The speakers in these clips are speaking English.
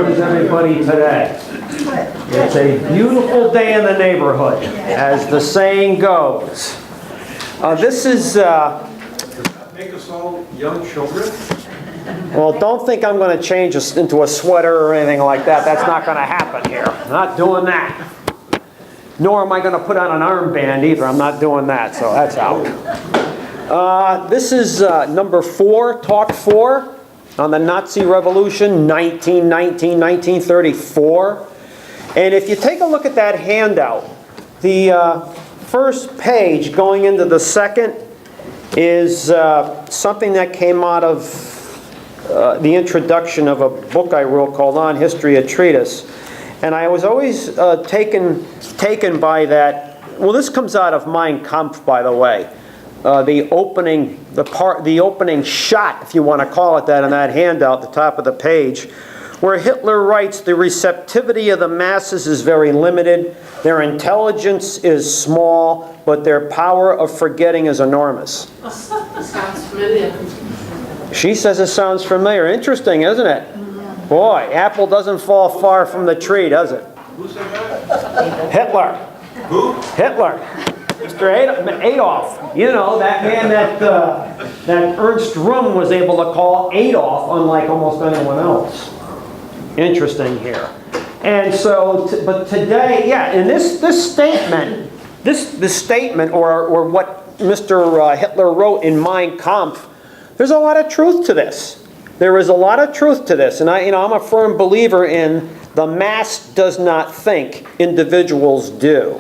How is everybody today? It's a beautiful day in the neighborhood, as the saying goes. This is... Make us all young children? Well, don't think I'm going to change us into a sweater or anything like that. That's not going to happen here. I'm not doing that. Nor am I going to put on an armband either. I'm not doing that, so that's out. This is number 4, talk 4, on the Nazi Revolution, 1934. And if you take a look at that handout, the first page going into the second is something that came out of the introduction of a book I wrote called On History, a Treatise. And I was always taken by that. Well, this comes out of Mein Kampf, by the way. The opening shot, if you want to call it that, on that handout, the top of the page, where Hitler writes, "The receptivity of the masses is very limited. Their intelligence is small, but their power of forgetting is enormous." Sounds familiar. She says it sounds familiar. Interesting, isn't it? Boy, apple doesn't fall far from the tree, does it? Who said that? Hitler. Who? Hitler. Mr. Adolf. You know, that man that Ernst Röhm was able to call Adolf, unlike almost anyone else. Interesting here. And so, but today, yeah, in this statement, this statement, or what Mr. Hitler wrote in Mein Kampf, there's a lot of truth to this. There is a lot of truth to this, and I'm a firm believer in the mass does not think, individuals do.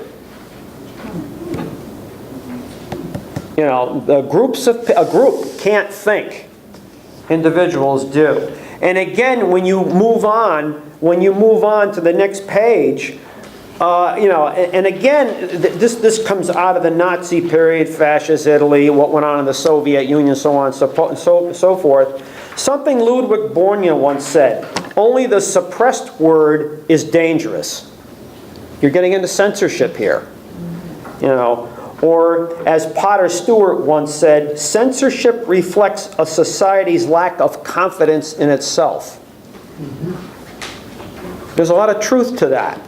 You know, a group can't think, individuals do. And again, when you move on to the next page, and again, this comes out of the Nazi period, fascist Italy, what went on in the Soviet Union, so on and so forth. Something Ludwig Borgia once said: "Only the suppressed word is dangerous." You're getting into censorship here, you know. Or, as Potter Stewart once said, censorship reflects a society's lack of confidence in itself. There's a lot of truth to that.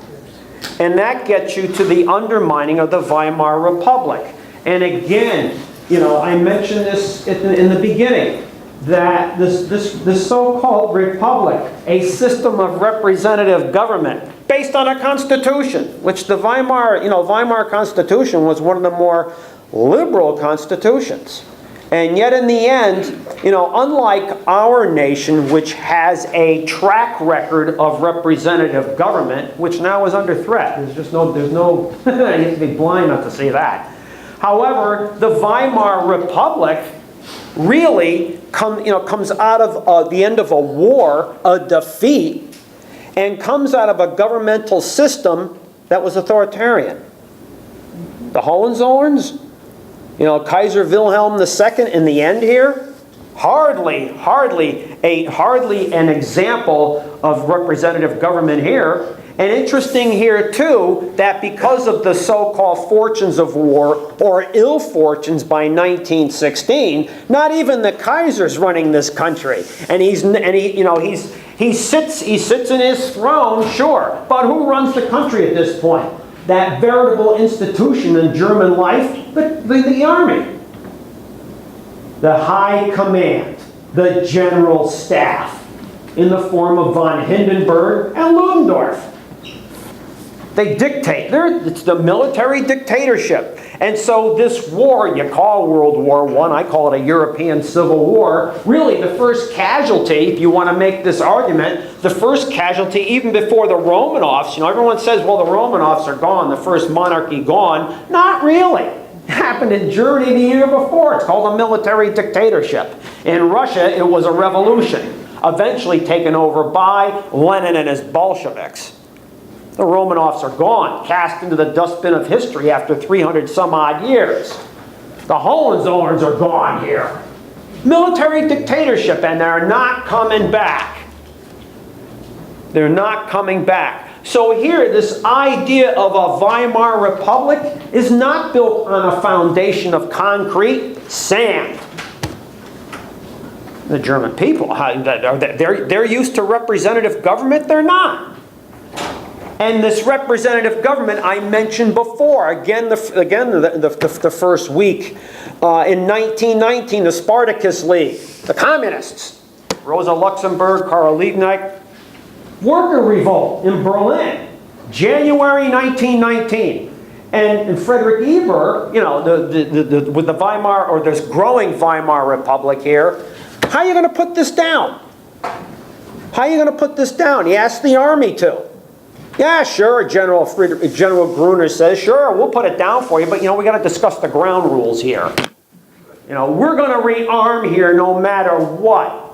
And that gets you to the undermining of the Weimar Republic. And again, you know, I mentioned this in the beginning, that this so-called republic, a system of representative government based on a constitution, which the Weimar Constitution was one of the more liberal constitutions. And yet in the end, unlike our nation, which has a track record of representative government, which now is under threat. There's no, you have to be blind not to see that. However, the Weimar Republic really comes out of the end of a war, a defeat, and comes out of a governmental system that was authoritarian. The Hohenzollerns, Kaiser Wilhelm II in the end here, hardly an example of representative government here. And interesting here too, that because of the so-called fortunes of war, or ill fortunes by 1916, not even the Kaiser's running this country. And he sits in his throne, sure, but who runs the country at this point? That veritable institution in German life, the army. The high command, the general staff, in the form of von Hindenburg and Ludendorff. They dictate. It's the military dictatorship. And so this war, you call World War I, I call it a European Civil War. Really, the first casualty, if you want to make this argument, the first casualty, even before the Romanovs, everyone says, well, the Romanovs are gone, the first monarchy gone. Not really. It happened in Germany the year before. It's called a military dictatorship. In Russia, it was a revolution, eventually taken over by Lenin and his Bolsheviks. The Romanovs are gone, cast into the dustbin of history after 300 some odd years. The Hohenzollerns are gone here. Military dictatorship, and they're not coming back. They're not coming back. So here, this idea of a Weimar Republic is not built on a foundation of concrete, sand. The German people, they're used to representative government? They're not. And this representative government I mentioned before, again the first week, in 1919, the Spartacus League, the communists, Rosa Luxemburg, Karl Liebknecht, worker revolt in Berlin, January 1919. And Frederick Ebert, you know, with the Weimar, or this growing Weimar Republic here, how are you going to put this down? How are you going to put this down? He asked the army to. Yeah, sure, General Brunner says, sure, we'll put it down for you, but, you know, we got to discuss the ground rules here. You know, we're going to rearm here no matter what.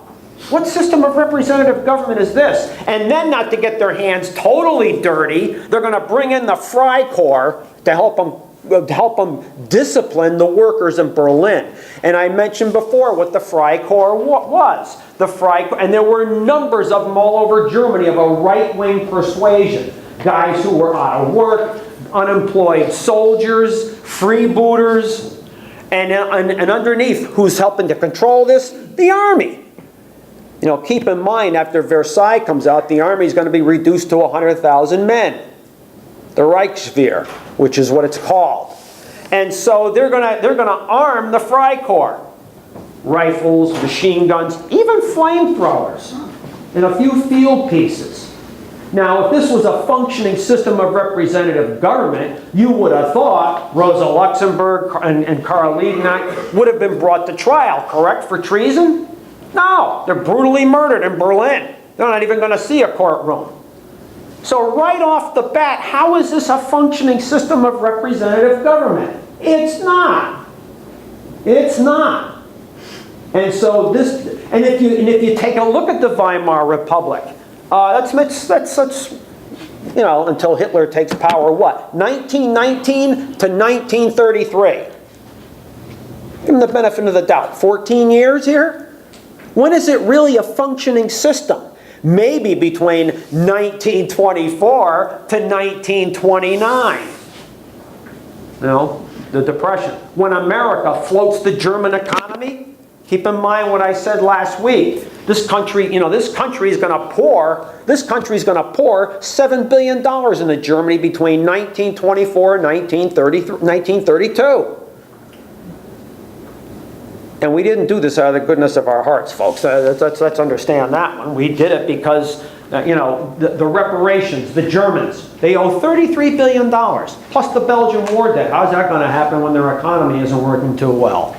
What system of representative government is this? And then, not to get their hands totally dirty, they're going to bring in the Freikorps to help them discipline the workers in Berlin. And I mentioned before what the Freikorps was. The Freikorps, and there were numbers of them all over Germany of a right-wing persuasion. Guys who were out of work, unemployed soldiers, freebooters, and underneath, who's helping to control this? The army. You know, keep in mind, after Versailles comes out, the army is going to be reduced to 100,000 men. The Reichswehr, which is what it's called. And so they're going to arm the Freikorps. Rifles, machine guns, even flamethrowers, and a few field pieces. Now, if this was a functioning system of representative government, you would have thought Rosa Luxemburg and Karl Liebknecht would have been brought to trial, correct, for treason? No, they're brutally murdered in Berlin. They're not even going to see a courtroom. So right off the bat, how is this a functioning system of representative government? It's not. It's not. And so this, and if you take a look at the Weimar Republic, that's you know, until Hitler takes power, what? 1919 to 1933. Give him the benefit of the doubt. 14 years here? When is it really a functioning system? Maybe between 1924 to 1929. You know, the Depression. When America floats the German economy, keep in mind what I said last week. This country, you know, this country is going to pour $7 billion into Germany between 1924 and 1932. And we didn't do this out of the goodness of our hearts, folks. Let's understand that one. We did it because, you know, the reparations, the Germans, they owe $33 billion, plus the Belgian war debt. How's that going to happen when their economy isn't working too well?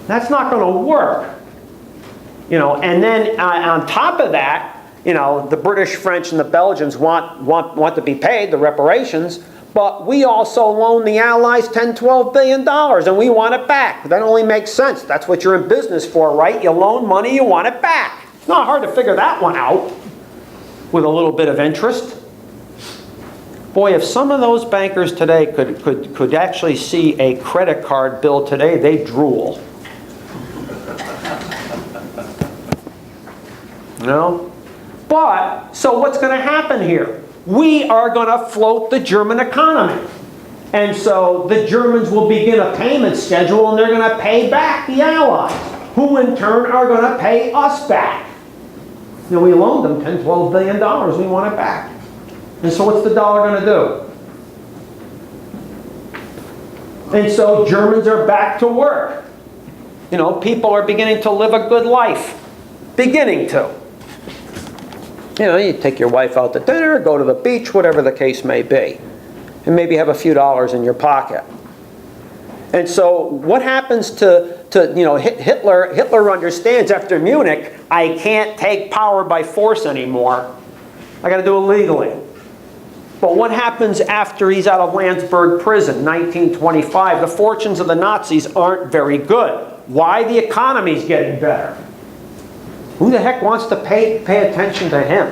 That's not going to work. You know, and then on top of that, you know, the British, French, and the Belgians want to be paid, the reparations, but we also loan the Allies $10–12 billion, and we want it back. That only makes sense. That's what you're in business for, right? You loan money, you want it back. It's not hard to figure that one out with a little bit of interest. Boy, if some of those bankers today could actually see a credit card bill today, they'd drool. You know? But, so what's going to happen here? We are going to float the German economy. And so the Germans will begin a payment schedule, and they're going to pay back the Allies, who in turn are going to pay us back. You know, we loaned them $10–12 billion. We want it back. And so what's the dollar going to do? And so Germans are back to work. You know, people are beginning to live a good life. Beginning to. You know, you take your wife out to dinner, go to the beach, whatever the case may be. And maybe have a few dollars in your pocket. And so what happens to you know, Hitler? Hitler understands after Munich, I can't take power by force anymore. I got to do it legally. But what happens after he's out of Landsberg prison, 1925? The fortunes of the Nazis aren't very good. Why? The economy's getting better. Who the heck wants to pay attention to him?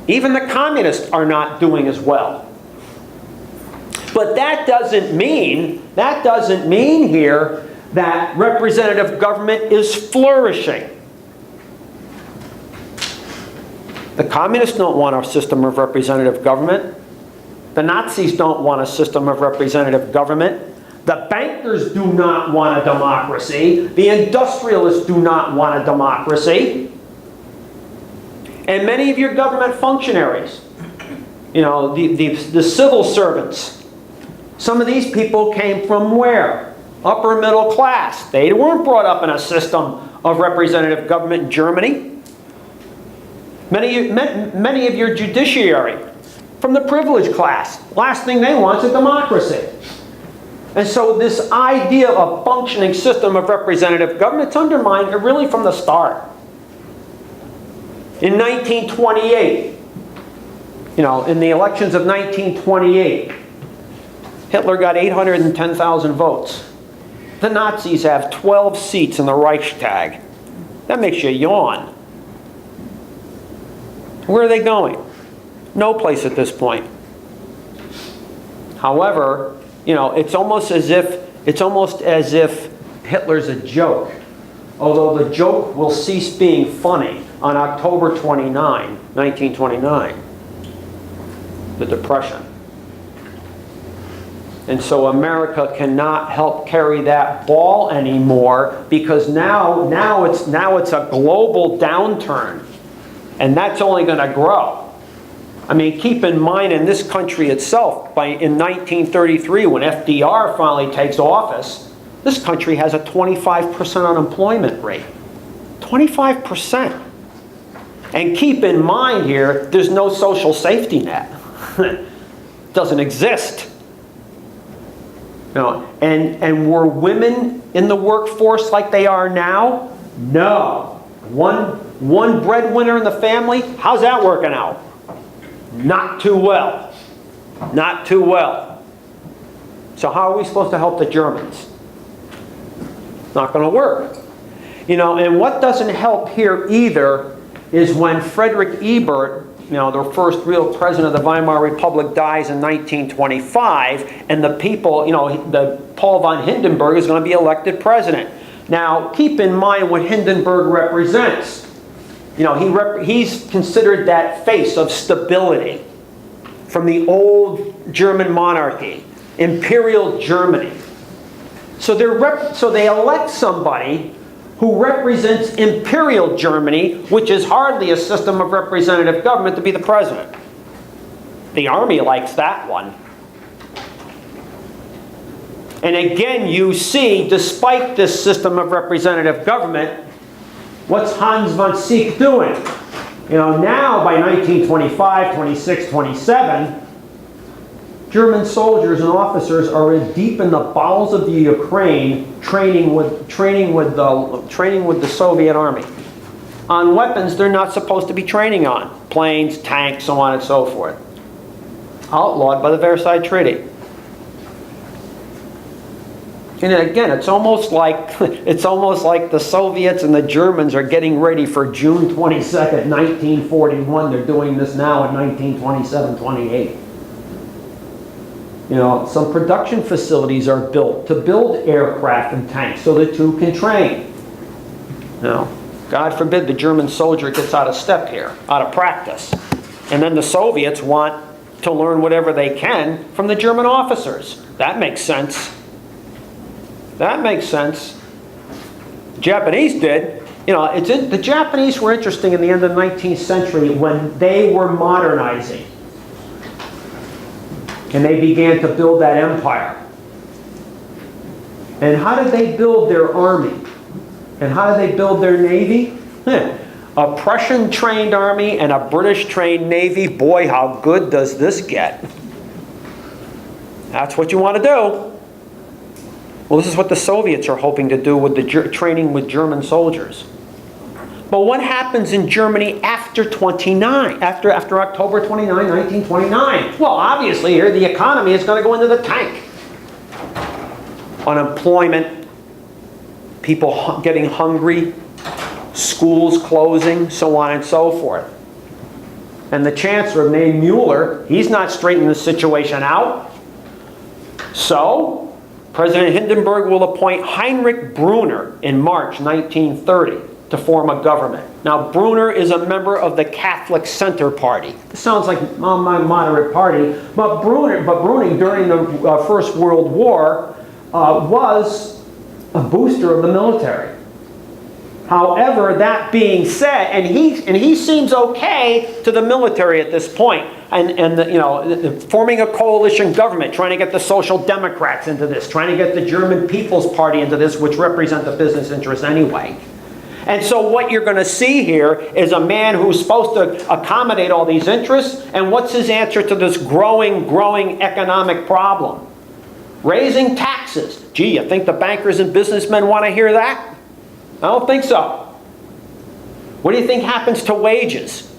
Even the communists are not doing as well. But that doesn't mean here that representative government is flourishing. The communists don't want a system of representative government. The Nazis don't want a system of representative government. The bankers do not want a democracy. The industrialists do not want a democracy. And many of your government functionaries, you know, the civil servants, some of these people came from where? Upper middle class. They weren't brought up in a system of representative government in Germany. Many of your judiciary from the privileged class. Last thing they want is a democracy. And so this idea of a functioning system of representative government, it's undermined really from the start. In 1928, you know, in the elections of 1928, Hitler got 810,000 votes. The Nazis have 12 seats in the Reichstag. That makes you yawn. Where are they going? No place at this point. However, you know, it's almost as if Hitler's a joke. Although the joke will cease being funny on October 29, 1929, the Depression. And so America cannot help carry that ball anymore, because now it's a global downturn, and that's only going to grow. I mean, keep in mind, in this country itself, in 1933, when FDR finally takes office, this country has a 25% unemployment rate. 25%. And keep in mind here, there's no social safety net. Doesn't exist. You know, and were women in the workforce like they are now? No. One breadwinner in the family, how's that working out? Not too well. Not too well. So how are we supposed to help the Germans? Not going to work. You know, and what doesn't help here either is when Friedrich Ebert, you know, the first real president of the Weimar Republic, dies in 1925, and the people, you know, Paul von Hindenburg is going to be elected president. Now, keep in mind what Hindenburg represents. You know, he's considered that face of stability from the old German monarchy, Imperial Germany. So they elect somebody who represents Imperial Germany, which is hardly a system of representative government, to be the president. The army likes that one. And again, you see, despite this system of representative government, what's Hans von Seeck doing? You know, now by 1925, 26, 27, German soldiers and officers are deep in the bowels of the Ukraine, training with the Soviet army on weapons they're not supposed to be training on, planes, tanks, so on and so forth. Outlawed by the Versailles Treaty. And again, it's almost like the Soviets and the Germans are getting ready for June 22nd, 1941. They're doing this now in 1927, 28. You know, some production facilities are built to build aircraft and tanks so the two can train. You know, God forbid the German soldier gets out of step here, out of practice. And then the Soviets want to learn whatever they can from the German officers. That makes sense. That makes sense. The Japanese did. You know, the Japanese were interesting in the end of the 19th century when they were modernizing. And they began to build that empire. And how did they build their army? And how did they build their navy? A Prussian-trained army and a British-trained navy. Boy, how good does this get? That's what you want to do. Well, this is what the Soviets are hoping to do with the training with German soldiers. But what happens in Germany after after October 29, 1929? Well, obviously here the economy is going to go into the tank. Unemployment, people getting hungry, schools closing, so on and so forth. And the chancellor, named Mueller, he's not straightening the situation out. So, President Hindenburg will appoint Heinrich Brunner in March 1930 to form a government. Now, Brunner is a member of the Catholic Center Party. This sounds like a moderate party, but Brunner during the First World War was a booster of the military. However, that being said, and he seems okay to the military at this point, and forming a coalition government, trying to get the Social Democrats into this, trying to get the German People's Party into this, which represent the business interests anyway. And so what you're going to see here is a man who's supposed to accommodate all these interests, and what's his answer to this growing economic problem? Raising taxes. Gee, you think the bankers and businessmen want to hear that? I don't think so. What do you think happens to wages?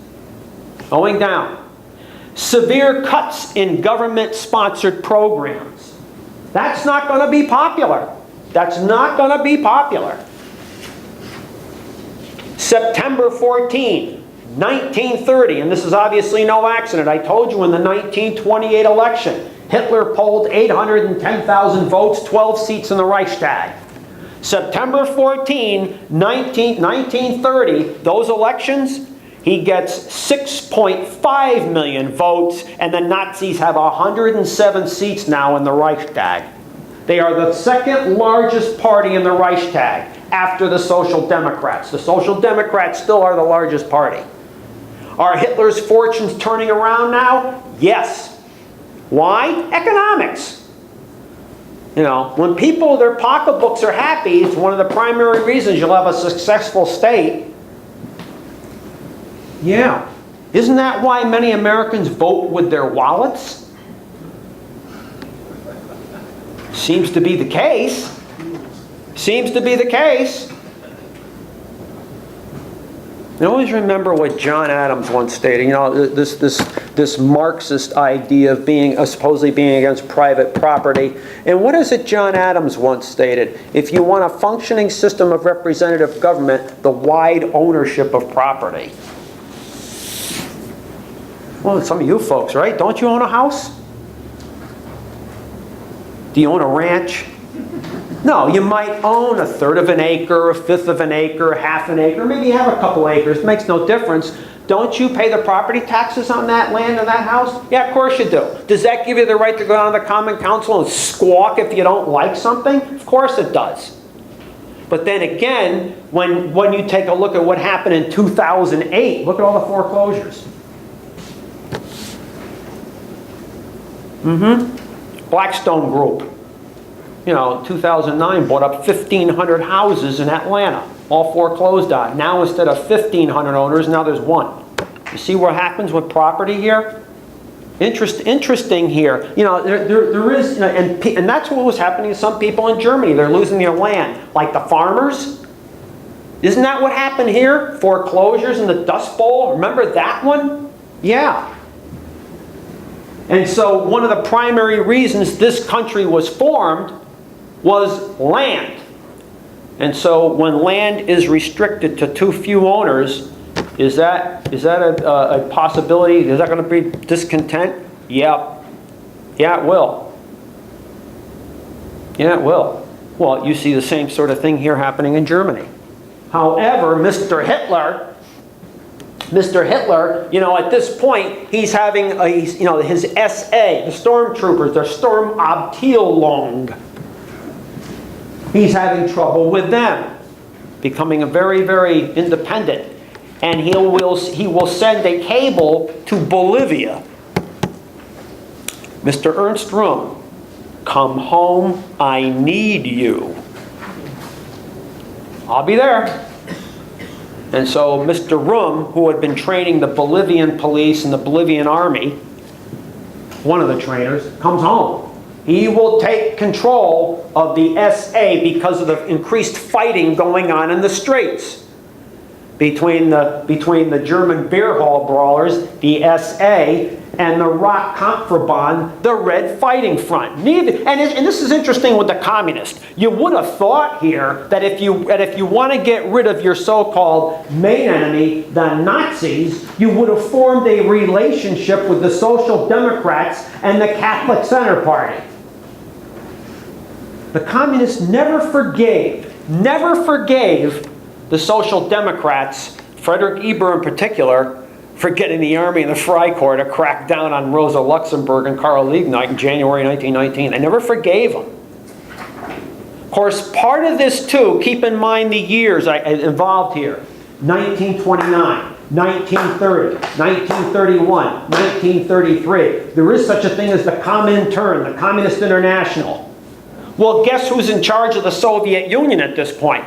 Going down. Severe cuts in government-sponsored programs. That's not going to be popular. That's not going to be popular. September 14, 1930, and this is obviously no accident. I told you in the 1928 election, Hitler polled 810,000 votes, 12 seats in the Reichstag. September 14, 1930, those elections, he gets 6.5 million votes, and the Nazis have 107 seats now in the Reichstag. They are the second largest party in the Reichstag after the Social Democrats. The Social Democrats still are the largest party. Are Hitler's fortunes turning around now? Yes. Why? Economics. When people, their pocketbooks are happy, it's one of the primary reasons you'll have a successful state. Yeah. Isn't that why many Americans vote with their wallets? Seems to be the case. Seems to be the case. I always remember what John Adams once stated. This Marxist idea of supposedly being against private property. And what is it John Adams once stated? If you want a functioning system of representative government, the wide ownership of property. Well, some of you folks, right? Don't you own a house? Do you own a ranch? No, you might own a third of an acre, a fifth of an acre, half an acre, maybe you have a couple acres. It makes no difference. Don't you pay the property taxes on that land or that house? Yeah, of course you do. Does that give you the right to go down to the Common Council and squawk if you don't like something? Of course it does. But then again, when you take a look at what happened in 2008, look at all the foreclosures. Blackstone Group. 2009 bought up 1,500 houses in Atlanta, all foreclosed on. Now instead of 1,500 owners, now there's one. You see what happens with property here? Interesting here. There is, and that's what was happening to some people in Germany. They're losing their land, like the farmers. Isn't that what happened here? Foreclosures in the Dust Bowl. Remember that one? Yeah. And so one of the primary reasons this country was formed was land. And so when land is restricted to too few owners, is that a possibility? Is that going to be discontent? Yeah. Yeah, it will. Yeah, it will. Well, you see the same sort of thing here happening in Germany. However, Mr. Hitler, at this point, he's having, his SA, the Stormtroopers, the Sturmabteilung. He's having trouble with them, becoming a very, very independent. And he will send a cable to Bolivia. Mr. Ernst Röhm, come home, I need you. I'll be there. And so Mr. Röhm, who had been training the Bolivian police and the Bolivian army, one of the trainers, comes home. He will take control of the SA because of the increased fighting going on in the streets between the German beer hall brawlers, the SA, and the Rock Kampfverband, the Red Fighting Front. And this is interesting with the communists. You would have thought here that if you want to get rid of your so-called main enemy, the Nazis, you would have formed a relationship with the Social Democrats and the Catholic Center Party. The communists never forgave the Social Democrats, Frederick Ebert in particular, for getting the Army and the Freikorps to crack down on Rosa Luxemburg and Karl Liebknecht in January 1919. They never forgave them. course, part of this too, keep in mind the years involved here. 1929. 1930, 1931, 1933. There is such a thing as the Comintern, the Communist International. Well, guess who's in charge of the Soviet Union at this point?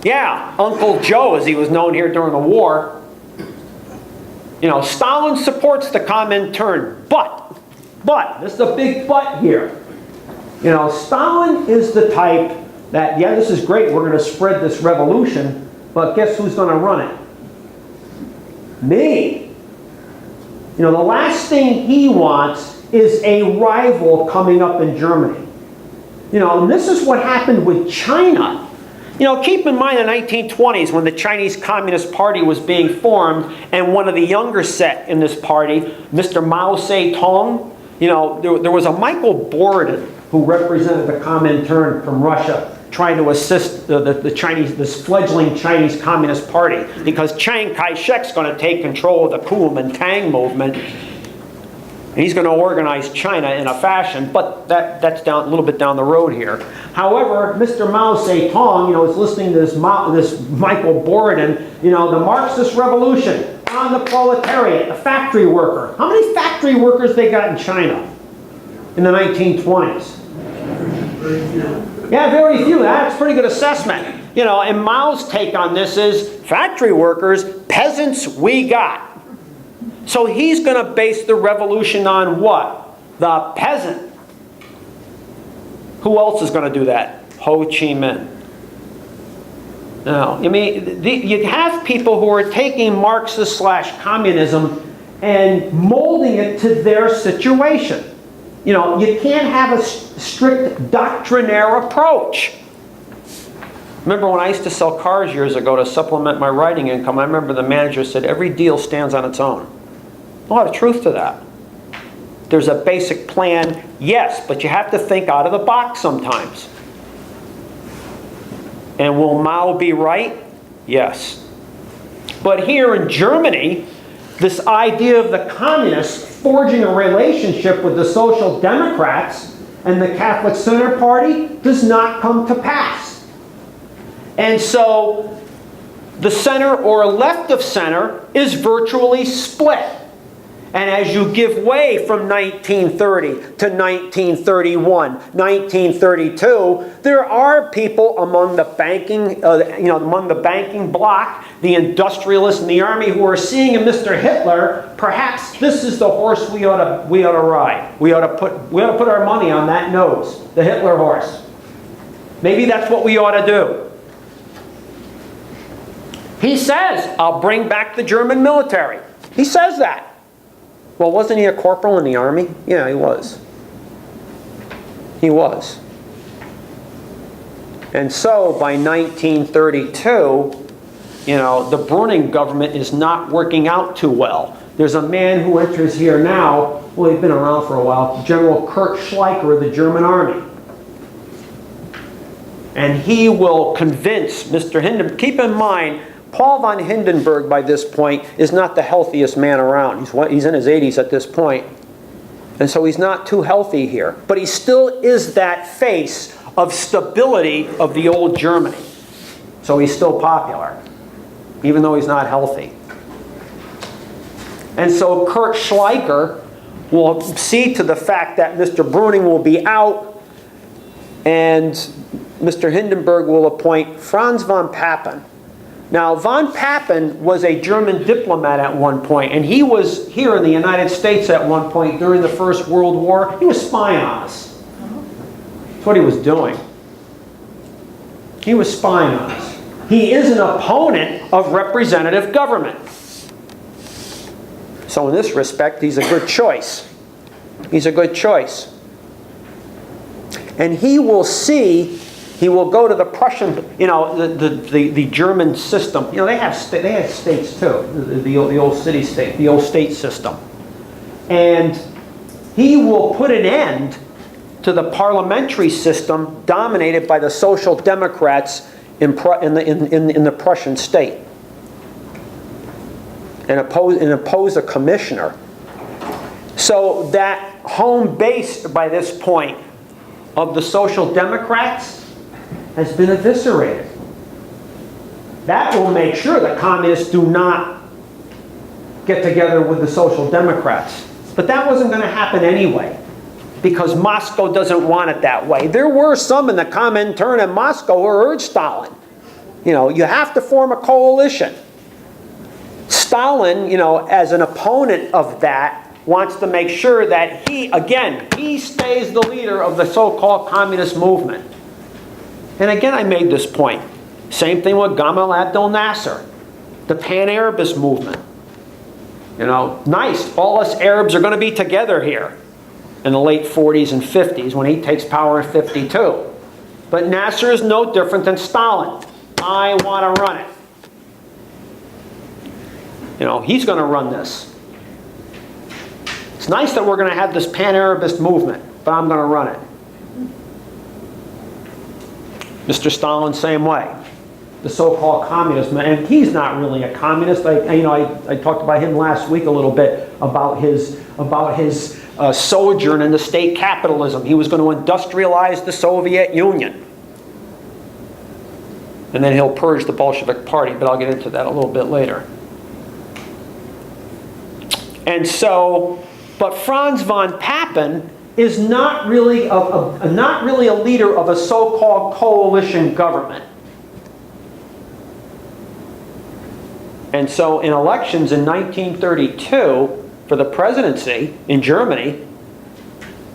Yeah, Uncle Joe, as he was known here during the war. You know, Stalin supports the Comintern, but, this is a big but here. You know, Stalin is the type that, yeah, this is great, we're going to spread this revolution, but guess who's going to run it? Me. You know, the last thing he wants is a rival coming up in Germany. You know, and this is what happened with China. You know, keep in mind the 1920s when the Chinese Communist Party was being formed, and one of the younger set in this party, Mr. Mao Zedong, you know, there was a Michael Borden who represented the Comintern from Russia, trying to assist the Chinese, this fledgling Chinese Communist Party, because Chiang Kai-shek's going to take control of the Kuomintang movement, and he's going to organize China in a fashion, but that's down a little bit down the road here. However, Mr. Mao Zedong, you know, is listening to this Michael Borden, you know, the Marxist revolution on the proletariat, the factory worker. How many factory workers they got in China in the 1920s? Yeah, very few. That's a pretty good assessment. You know, and Mao's take on this is factory workers, peasants we got. So he's going to base the revolution on what? The peasant. Who else is going to do that? Ho Chi Minh. Now, I mean, you have people who are taking Marxist/communism and molding it to their situation. You know, you can't have a strict doctrinaire approach. Remember when I used to sell cars years ago to supplement my writing income, I remember the manager said, every deal stands on its own. A lot of truth to that. There's a basic plan, yes, but you have to think out of the box sometimes. And will Mao be right? Yes. But here in Germany, this idea of the communists forging a relationship with the Social Democrats and the Catholic Center Party does not come to pass. And so the center or left of center is virtually split. And as you give way from 1930 to 1931, 1932, there are people among the banking, among the banking bloc, the industrialists, and the army who are seeing in Mr. Hitler, perhaps this is the horse we ought to ride. We ought to put our money on that nose, the Hitler horse. Maybe that's what we ought to do. He says, "I'll bring back the German military." He says that. Well, wasn't he a corporal in the army? Yeah, he was. He was. And so by 1932, you know, the Brunner government is not working out too well. There's a man who enters here now, well, he's been around for a while, General Kurt Schleicher of the German army. And he will convince Mr. Hindenburg. Keep in mind, Paul von Hindenburg, by this point, is not the healthiest man around. He's in his 80s at this point. And so he's not too healthy here. But he still is that face of stability of the old Germany. So he's still popular, even though he's not healthy. And so Kurt Schleicher will see to the fact that Mr. Brunner will be out, and Mr. Hindenburg will appoint Franz von Papen. Now, von Papen was a German diplomat at one point, and he was here in the United States at one point during the First World War. He was spying on us. That's what he was doing. He was spying on us. He is an opponent of representative government. So in this respect, he's a good choice. He's a good choice. And he will see. He will go to the Prussian, you know, the German system. You know, they have states too, the old city state, the old state system. And he will put an end to the parliamentary system dominated by the Social Democrats in the Prussian state, and impose a commissioner. So that home base by this point of the Social Democrats has been eviscerated. That will make sure the communists do not get together with the Social Democrats. But that wasn't going to happen anyway, because Moscow doesn't want it that way. There were some in the Comintern in Moscow who urged Stalin, you have to form a coalition. Stalin, as an opponent of that, wants to make sure that he stays the leader of the so-called communist movement. And again, I made this point. Same thing with Gamal Abdel Nasser, the Pan-Arabist movement. Nice, all us Arabs are going to be together here in the late 40s and 50s when he takes power in 52. But Nasser is no different than Stalin. I want to run it. He's going to run this. It's nice that we're going to have this Pan-Arabist movement, but I'm going to run it. Mr. Stalin, same way. The so-called communist man, and he's not really a communist. I talked about him last week a little bit about his sojourn in the state capitalism. He was going to industrialize the Soviet Union. And then he'll purge the Bolshevik Party, but I'll get into that a little bit later. And so, but Franz von Papen is not really a leader of a so-called coalition government. And so in elections in 1932 for the presidency in Germany,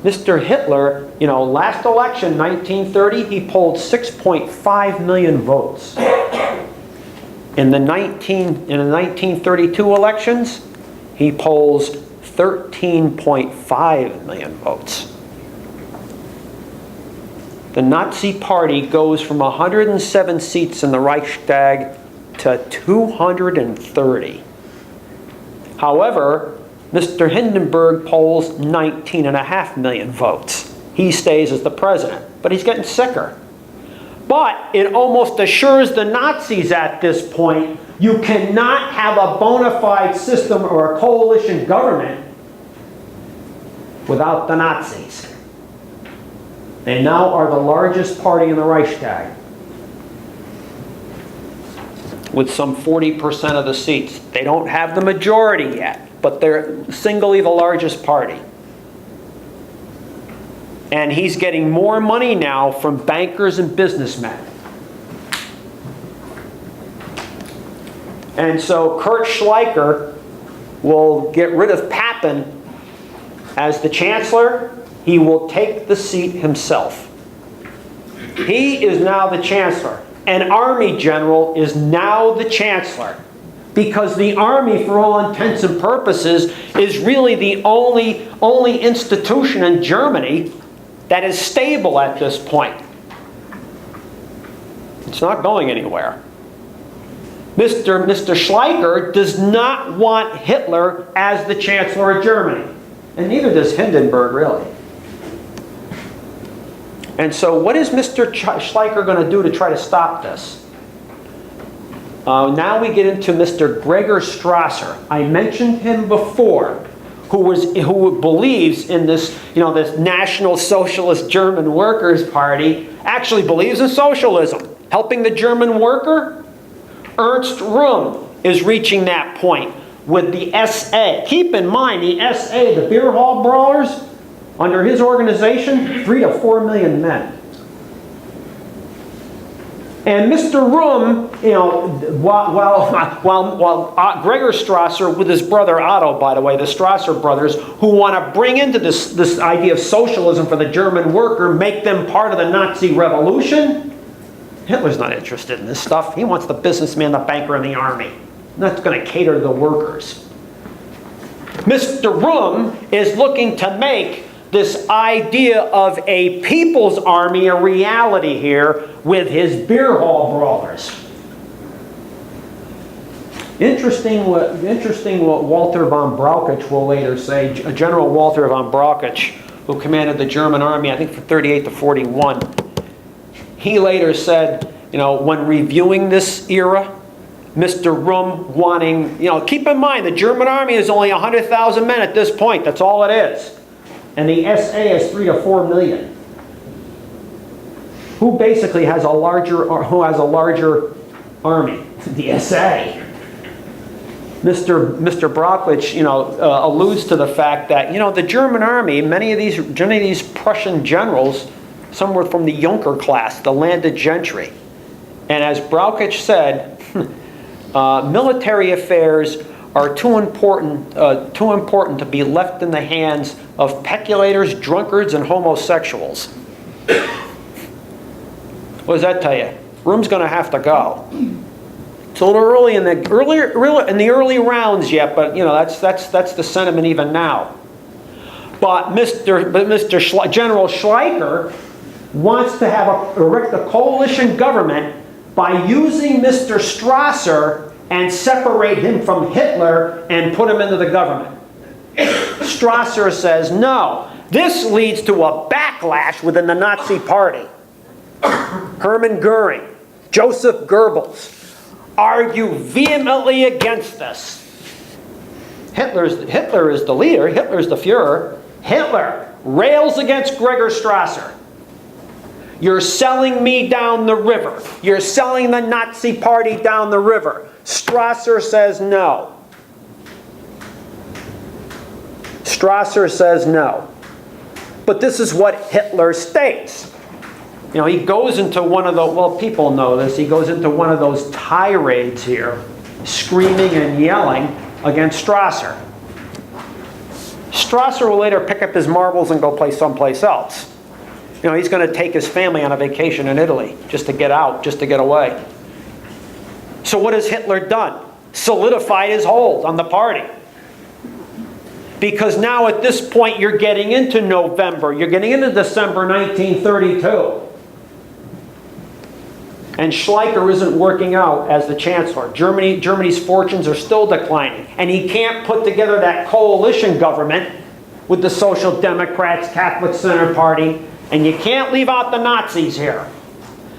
Mr. Hitler, last election, 1930, he polled 6.5 million votes. In the 1932 elections, he polls 13.5 million votes. The Nazi Party goes from 107 seats in the Reichstag to 230. However, Mr. Hindenburg polls 19.5 million votes. He stays as the president, but he's getting sicker. But it almost assures the Nazis at this point, you cannot have a bona fide system or a coalition government without the Nazis. They now are the largest party in the Reichstag, with some 40% of the seats. They don't have the majority yet, but they're singly the largest party. And he's getting more money now from bankers and businessmen. And so Kurt Schleicher will get rid of Papen as the chancellor. He will take the seat himself. He is now the chancellor. An army general is now the chancellor, because the army, for all intents and purposes, is really the only institution in Germany that is stable at this point. It's not going anywhere. Mr. Schleicher does not want Hitler as the chancellor of Germany, and neither does Hindenburg, really. And so what is Mr. Schleicher going to do to try to stop this? Now we get into Mr. Gregor Strasser. I mentioned him before, who believes in this, this National Socialist German Workers' Party, actually believes in socialism, helping the German worker. Ernst Röhm is reaching that point with the SA. Keep in mind, the SA, the beer hall brawlers, under his organization, 3 to 4 million men. And Mr. Röhm, while Gregor Strasser with his brother Otto, by the way, the Strasser brothers, who want to bring into this idea of socialism for the German worker, make them part of the Nazi revolution, Hitler's not interested in this stuff. He wants the businessman, the banker, and the army. And that's going to cater to the workers. Mr. Röhm is looking to make this idea of a people's army a reality here with his beer hall brawlers. Interesting what Walter von Brauchitsch will later say. General Walter von Brauchitsch, who commanded the German army, I think from 38 to 41. He later said, when reviewing this era, Mr. Röhm wanting, keep in mind the German army is only 100,000 men at this point. That's all it is. And the SA is 3 to 4 million. who basically has a larger, or who has a larger army? The SA. Mr. Brockwich, alludes to the fact that, the German army, many of these Prussian generals, some were from the Junker class, the landed gentry. And as Brockwich said, military affairs are too important to be left in the hands of peculators, drunkards, and homosexuals. What does that tell you? Room's going to have to go. It's a little early in the early rounds yet, but that's the sentiment even now. But General Schleicher wants to erect a coalition government by using Mr. Strasser and separate him from Hitler and put him into the government. Strasser says no. This leads to a backlash within the Nazi Party. Hermann Goering, Joseph Goebbels argue vehemently against this. Hitler is the leader. Hitler's the Führer. Hitler rails against Gregor Strasser. You're selling me down the river. You're selling the Nazi Party down the river. Strasser says no. Strasser says no. But this is what Hitler states. He goes into one of the, well, people know this, he goes into one of those tirades here, screaming and yelling against Strasser. Strasser will later pick up his marbles and go play someplace else. He's going to take his family on a vacation in Italy just to get out, just to get away. So what has Hitler done? Solidified his hold on the party. Because now at this point you're getting into November, you're getting into December 1932. And Schleicher isn't working out as the chancellor. Germany's fortunes are still declining. And he can't put together that coalition government with the Social Democrats, Catholic Center Party. And you can't leave out the Nazis here.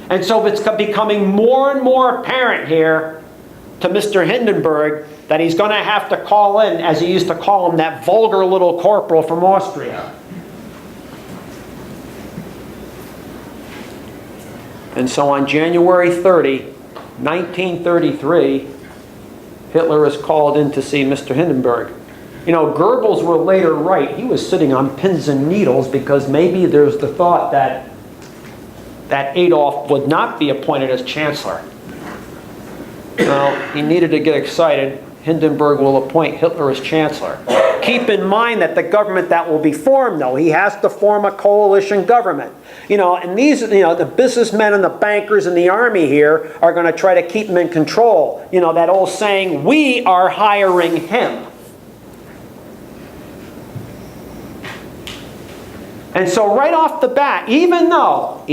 And so it's becoming more and more apparent here to Mr. Hindenburg that he's going to have to call in, as he used to call him, that vulgar little corporal from Austria. And so on January 30, 1933, Hitler is called in to see Mr. Hindenburg. Goebbels will later write, he was sitting on pins and needles because maybe there's the thought that Adolf would not be appointed as chancellor. Well, he needed to get excited. Hindenburg will appoint Hitler as chancellor. Keep in mind that the government that will be formed, though, he has to form a coalition government. And these, the businessmen and the bankers and the army here are going to try to keep him in control. That old saying, we are hiring him. And so right off the bat, even though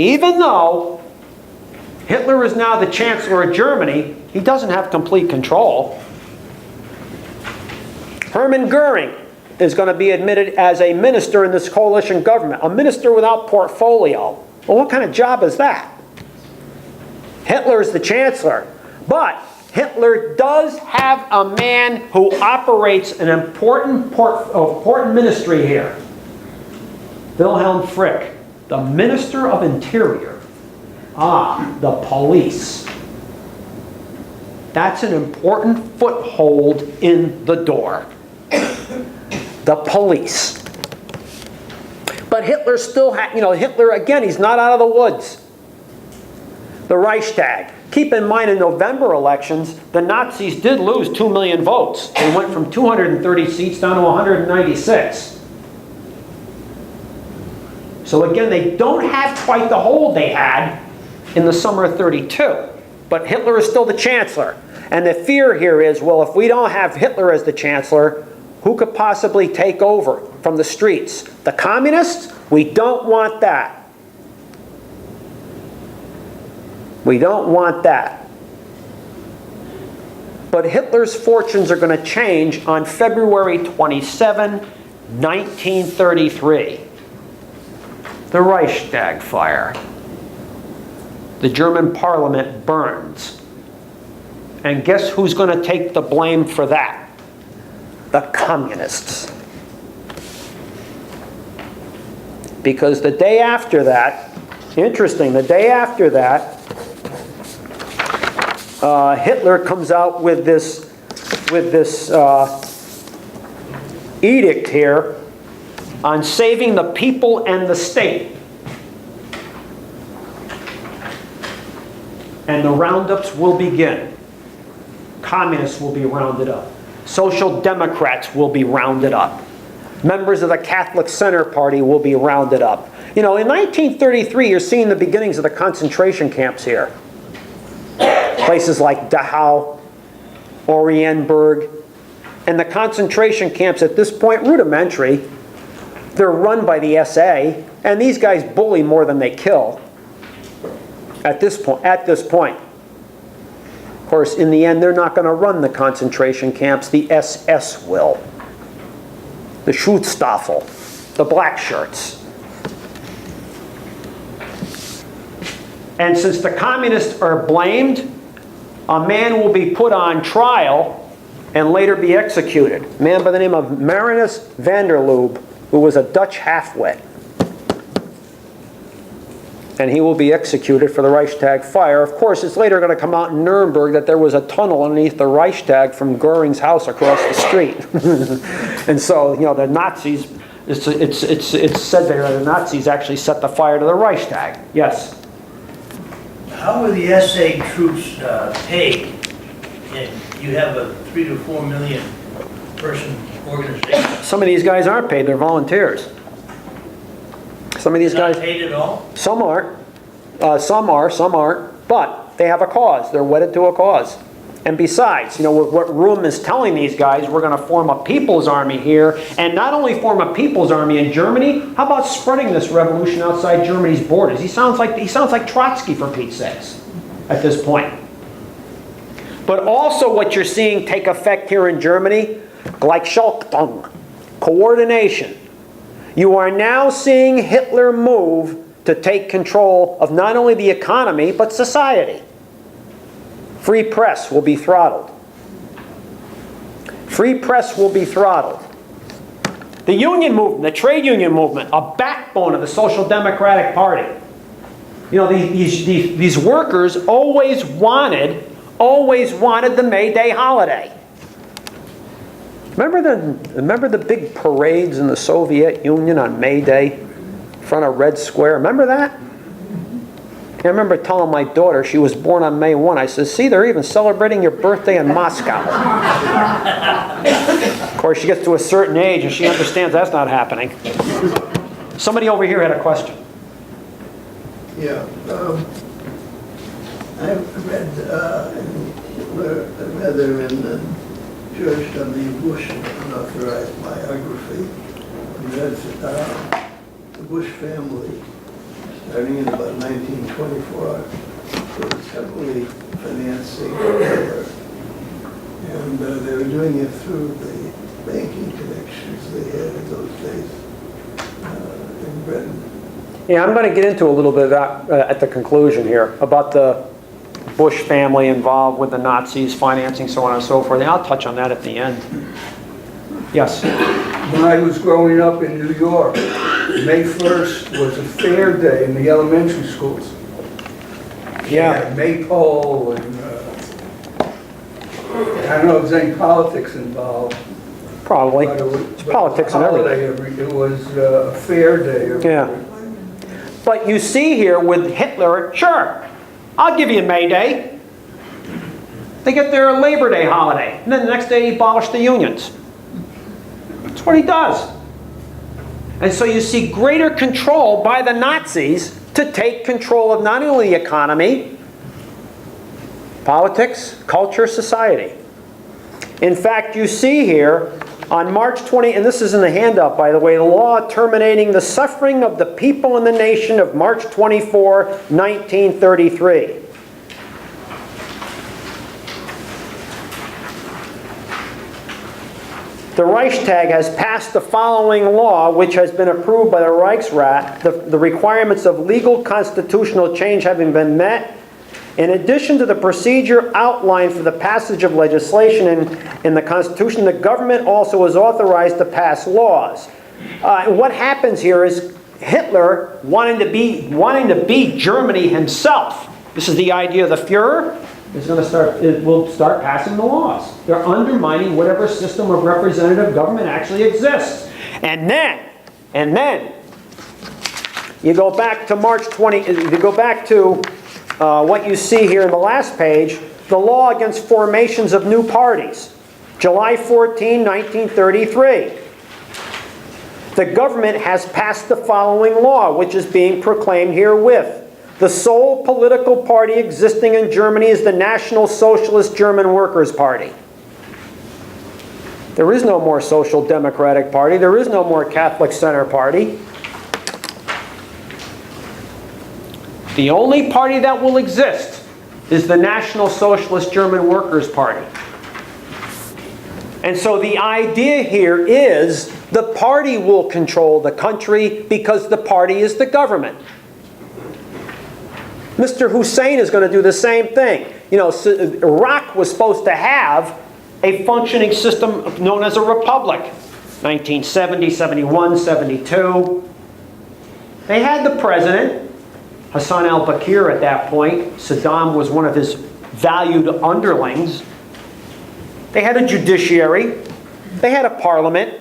Hitler is now the chancellor of Germany, he doesn't have complete control. Hermann Goering is going to be admitted as a minister in this coalition government. A minister without portfolio. Well, what kind of job is that? Hitler is the chancellor. But Hitler does have a man who operates an important ministry here. Wilhelm Frick, the Minister of Interior. The police. That's an important foothold in the door. The police. But Hitler still Hitler, again, he's not out of the woods. The Reichstag. Keep in mind, in November elections, the Nazis did lose 2 million votes. They went from 230 seats down to 196. So again, they don't have quite the hold they had in the summer of 32. But Hitler is still the chancellor. And the fear here is, well, if we don't have Hitler as the chancellor, who could possibly take over from the streets? The communists? We don't want that. We don't want that. But Hitler's fortunes are going to change on February 27, 1933. The Reichstag Fire. The German parliament burns. And guess who's going to take the blame for that? The communists. Because the day after that, Interesting, the day after that, Hitler comes out with this edict here on saving the people and the state. And the roundups will begin. Communists will be rounded up. Social Democrats will be rounded up. Members of the Catholic Center Party will be rounded up. You know, in 1933, you're seeing the beginnings of the concentration camps here. Places like Dachau, Oranienburg, and the concentration camps at this point, rudimentary. They're run by the SA, and these guys bully more than they kill at this point. Of course, in the end, they're not going to run the concentration camps. The SS will. The Schutzstaffel, the black shirts. And since the communists are blamed, a man will be put on trial and later be executed. A man by the name of Marinus Van Der Lubbe, who was a Dutch half-wit. And he will be executed for the Reichstag Fire. Of course, it's later going to come out in Nuremberg that there was a tunnel underneath the Reichstag from Goering's house across the street. And so, you know, the Nazis, it's said there that the Nazis actually set the fire to the Reichstag. Yes? How were the SA troops paid? And you have a 3 to 4 million person organization. Some of these guys aren't paid, they're volunteers. Some of these They're guys... not paid at all? Some aren't. Some are, some aren't. But they have a cause. They're wedded to a cause. And besides, you know, what Rum is telling these guys, we're going to form a people's army here. And not only form a people's army in Germany, how about spreading this revolution outside Germany's borders? He sounds like Trotsky, for Pete's sakes, at this point. But also what you're seeing take effect here in Germany, Gleichschaltung, coordination. You are now seeing Hitler move to take control of not only the economy, but society. Free press will be throttled. Free press will be throttled. The union movement, the trade union movement, a backbone of the Social Democratic Party. You know, these workers always wanted the May Day holiday. Remember the big parades in the Soviet Union on May Day in front of Red Square? Remember that? I remember telling my daughter, she was born on May 1, I said, see, they're even celebrating your birthday in Moscow. Of course, she gets to a certain age and she understands that's not happening. Somebody over here had a question. Yeah, I've read rather in George W. Bush unauthorized biography. That's the Bush family, starting in about 1924, was heavily financing Hitler. And they were doing it through the banking connections they had in those days in Britain. Yeah, I'm going to get into a little bit of that at the conclusion here, about the Bush family involved with the Nazis, financing, so on and so forth. And I'll touch on that at the end. Yes? When I was growing up in New York, May 1st was a fair day in the elementary schools. Yeah. Maypole and I don't know if there's any politics involved. Probably. But It's politics and everything. It was a fair day. Yeah. But you see here with Hitler, sure, I'll give you May Day. They get their Labor Day holiday. And then the next day he abolished the unions. That's what he does. And so you see greater control by the Nazis to take control of not only the economy, politics, culture, society. In fact, you see here, on March 20, and this is in the handout, by the way, the law terminating the suffering of the people and the nation of March 24, 1933. The Reichstag has passed the following law, which has been approved by the Reichsrat, the requirements of legal constitutional change having been met. In addition to the procedure outlined for the passage of legislation in the Constitution, the government also is authorized to pass laws. What happens here is Hitler wanting to be Germany himself. This is the idea of the Führer. Will start passing the laws. They're undermining whatever system of representative government actually exists. And then, you go back to March 20, you go back to what you see here in the last page, the law against formations of new parties. July 14, 1933. The government has passed the following law, which is being proclaimed herewith. The sole political party existing in Germany is the National Socialist German Workers' Party. There is no more Social Democratic Party. There is no more Catholic Center Party. The only party that will exist is the National Socialist German Workers' Party. And so the idea here is the party will control the country because the party is the government. Mr. Hussein is going to do the same thing. You know, Iraq was supposed to have a functioning system known as a republic. 1970, 71, 72. They had the president, Hassan al-Bakr at that point. Saddam was one of his valued underlings. They had a judiciary. They had a parliament.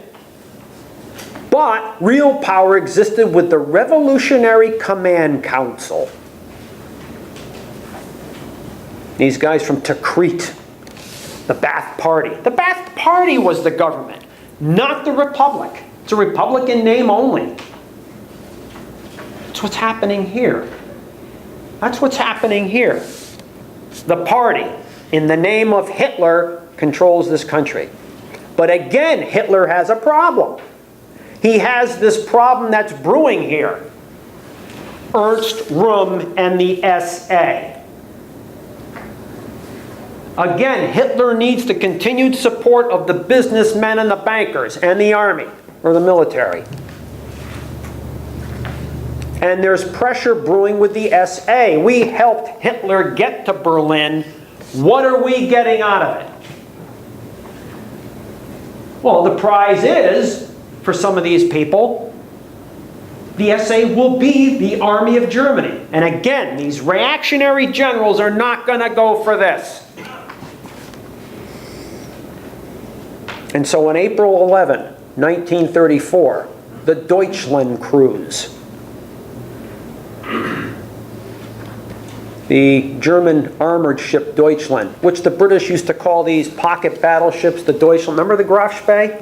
But real power existed with the Revolutionary Command Council. These guys from Tikrit, the Ba'ath Party. The Ba'ath Party was the government, not the Republic. It's a Republican name only. That's what's happening here. That's what's happening here. The party, in the name of Hitler, controls this country. But again, Hitler has a problem. He has this problem that's brewing here. Ernst Röhm and the SA. Again, Hitler needs the continued support of the businessmen and the bankers and the army, or the military. And there's pressure brewing with the SA. We helped Hitler get to Berlin. What are we getting out of it? Well, the prize is, for some of these people, the SA will be the Army of Germany. And again, these reactionary generals are not going to go for this. And so on April 11, 1934, the Deutschland cruise, the German armored ship Deutschland, which the British used to call these pocket battleships, the Deutschland. Remember the Graf Spee?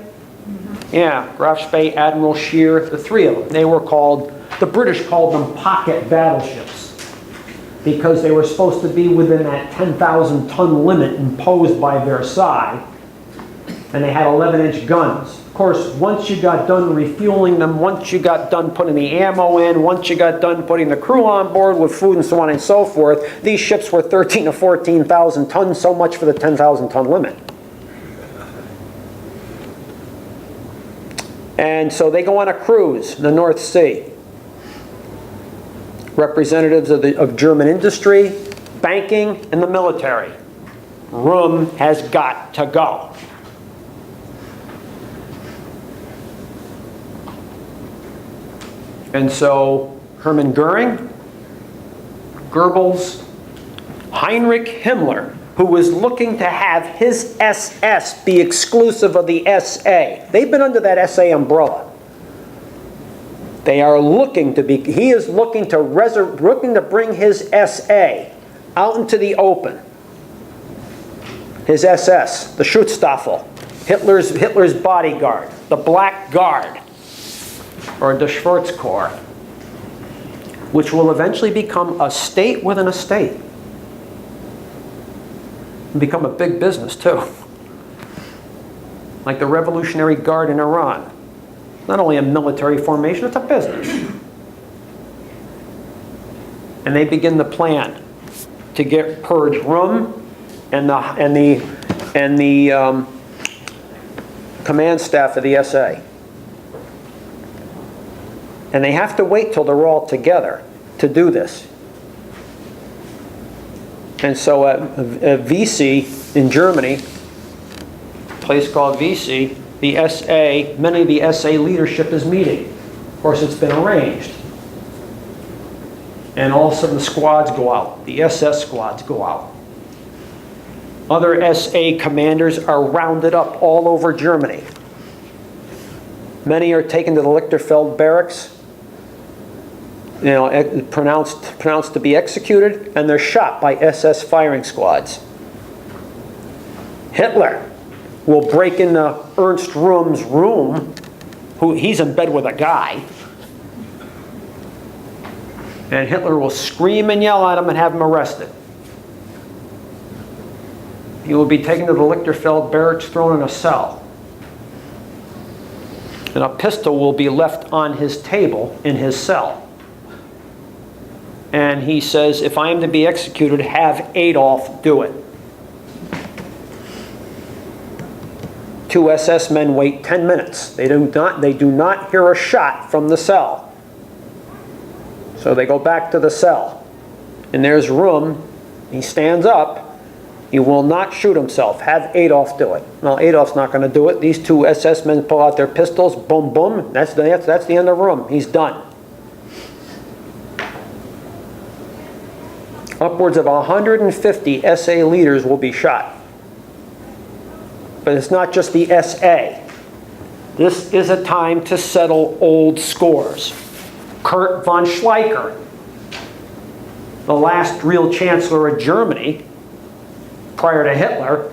Yeah, Graf Spee, Admiral Scheer, the three of them. They were called, the British called them pocket battleships because they were supposed to be within that 10,000 ton limit imposed by Versailles. And they had 11-inch guns. Of course, once you got done refueling them, once you got done putting the ammo in, once you got done putting the crew on board with food and so on and so forth, these ships were 13 to 14,000 tons, so much for the 10,000 ton limit. And so they go on a cruise in the North Sea. Representatives of German industry, banking, and the military. Röhm has got to go. And so Hermann Goering, Goebbels, Heinrich Himmler, who was looking to have his SS be exclusive of the SA. They've been under that SA umbrella. They are looking to be, he is looking to bring his SA out into the open. His SS, the Schutzstaffel, Hitler's bodyguard, the Black Guard, or the Schwarzkorps, which will eventually become a state within a state. And become a big business too. Like the Revolutionary Guard in Iran. Not only a military formation, it's a business. And they begin the plan to get Purge Röhm and the command staff of the SA. And they have to wait till they're all together to do this. And so at VC in Germany, a place called VC, the SA, many of the SA leadership is meeting. Of course, it's been arranged. And all of a sudden the squads go out. The SS squads go out. Other SA commanders are rounded up all over Germany. Many are taken to the Lichterfeld barracks, pronounced to be executed, and they're shot by SS firing squads. Hitler will break into Ernst Röhm's room, he's in bed with a guy, and Hitler will scream and yell at him and have him arrested. He will be taken to the Lichterfeld barracks, thrown in a cell. And a pistol will be left on his table in his cell. And he says, if I am to be executed, have Adolf do it. 2 SS men wait 10 minutes. They do not hear a shot from the cell. So they go back to the cell. And there's Röhm. He stands up. He will not shoot himself. Have Adolf do it. Well, Adolf's not going to do it. These 2 SS men pull out their pistols. Boom, boom. That's the end of Röhm. He's done. Upwards of 150 SA leaders will be shot. But it's not just the SA. This is a time to settle old scores. Kurt von Schleicher, the last real chancellor of Germany, prior to Hitler,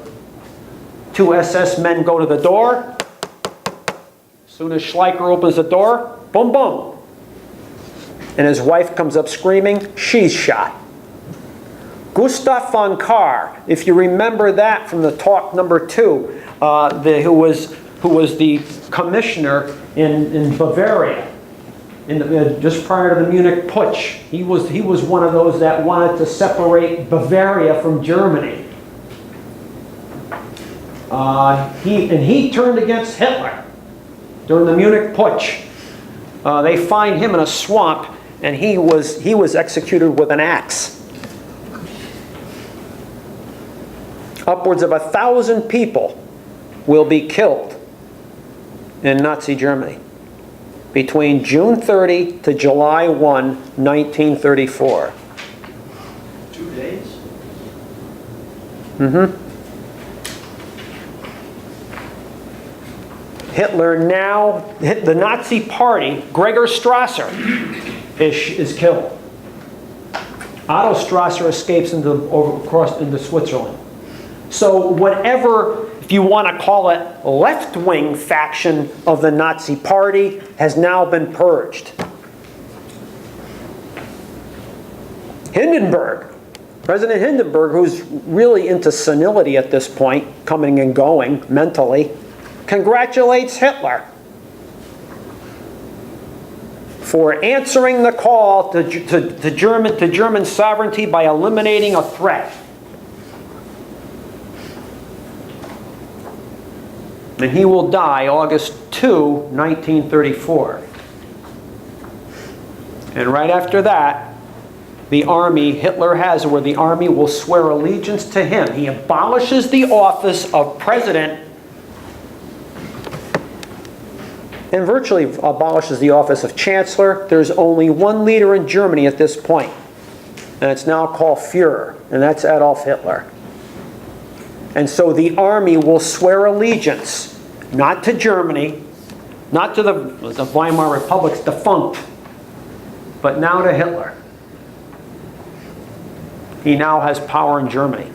2 SS men go to the door. As soon as Schleicher opens the door, boom, boom. And his wife comes up screaming, she's shot. Gustav von Kahr, if you remember that from the talk number 2, who was the commissioner in Bavaria, just prior to the Munich Putsch. He was one of those that wanted to separate Bavaria from Germany. He turned against Hitler during the Munich Putsch. They find him in a swamp, and he was executed with an axe. Upwards of 1,000 people will be killed in Nazi Germany between June 30 to July 1, 1934. 2 days? Mm-hmm. Hitler now, the Nazi party, Gregor Strasser, is killed. Otto Strasser escapes across into Switzerland. So whatever, if you want to call it, left-wing faction of the Nazi party has now been purged. Hindenburg, President Hindenburg, who's really into senility at this point, coming and going mentally, congratulates Hitler for answering the call to German sovereignty by eliminating a threat. And he will die August 2, 1934. And right after that, the army, Hitler has where the army will swear allegiance to him. He abolishes the office of president and virtually abolishes the office of chancellor. There's only one leader in Germany at this point, and it's now called Führer, and that's Adolf Hitler. And so the army will swear allegiance, not to Germany, not to the Weimar Republic's defunct, but now to Hitler. He now has power in Germany.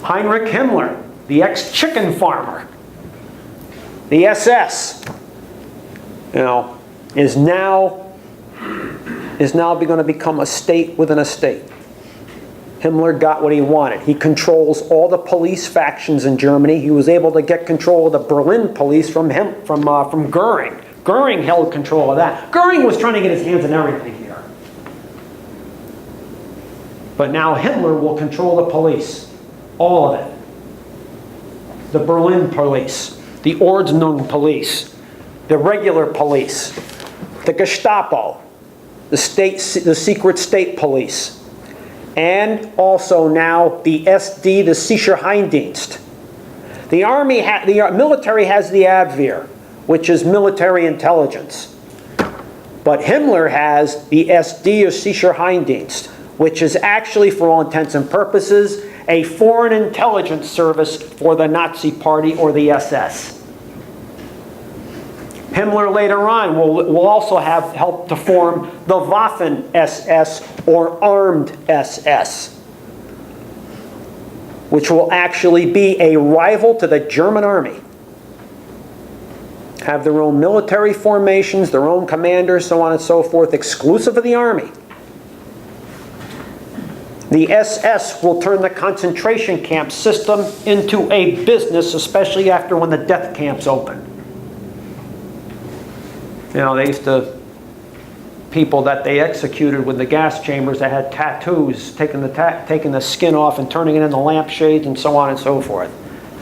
Heinrich Himmler, the ex-chicken farmer, the SS, is now going to become a state within a state. Himmler got what he wanted. He controls all the police factions in Germany. He was able to get control of the Berlin police from Goering. Goering held control of that. Goering was trying to get his hands on everything here. But now Hitler will control the police. All of it. The Berlin police, the Ordnung police, the regular police, the Gestapo, the secret state police, and also now the SD, the Sicherheitsdienst. The military has the Abwehr, which is military intelligence. But Himmler has the SD, or Sicherheitsdienst, which is actually, for all intents and purposes, a foreign intelligence service for the Nazi Party or the SS. Himmler later on will also have helped to form the Waffen-SS, or armed SS, which will actually be a rival to the German army. Have their own military formations, their own commanders, so on and so forth, exclusive of the army. The SS will turn the concentration camp system into a business, especially after when the death camps open. You know, they used to, people that they executed with the gas chambers that had tattoos, taking the skin off and turning it into lampshades and so on and so forth.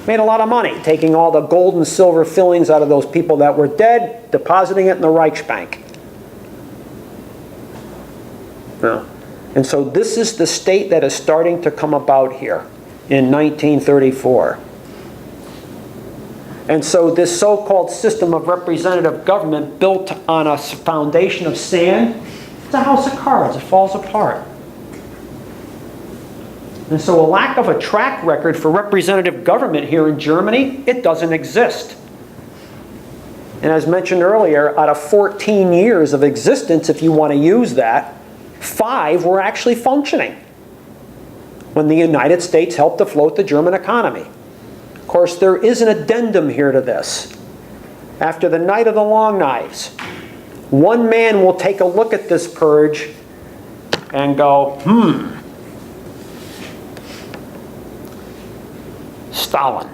Made a lot of money, taking all the gold and silver fillings out of those people that were dead, depositing it in the Reichsbank. Yeah. And so this is the state that is starting to come about here in 1934. And so this so-called system of representative government built on a foundation of sand, it's a house of cards, it falls apart. And so a lack of a track record for representative government here in Germany, it doesn't exist. And as mentioned earlier, out of 14 years of existence, if you want to use that, 5 were actually functioning when the United States helped to float the German economy. Of course, there is an addendum here to this. After the Night of the Long Knives, one man will take a look at this purge and go, Stalin.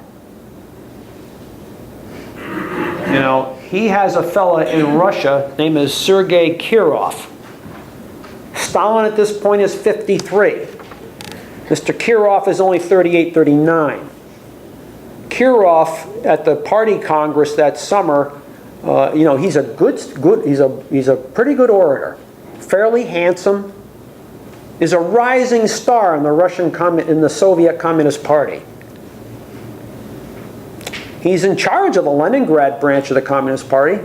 You know, he has a fella in Russia named is Sergei Kirov. Stalin at this point is 53. Mr. Kirov is only 38, 39. Kirov at the party congress that summer, you know, he's a he's a pretty good orator, fairly handsome, is a rising star in the Soviet Communist Party. He's in charge of the Leningrad branch of the Communist Party.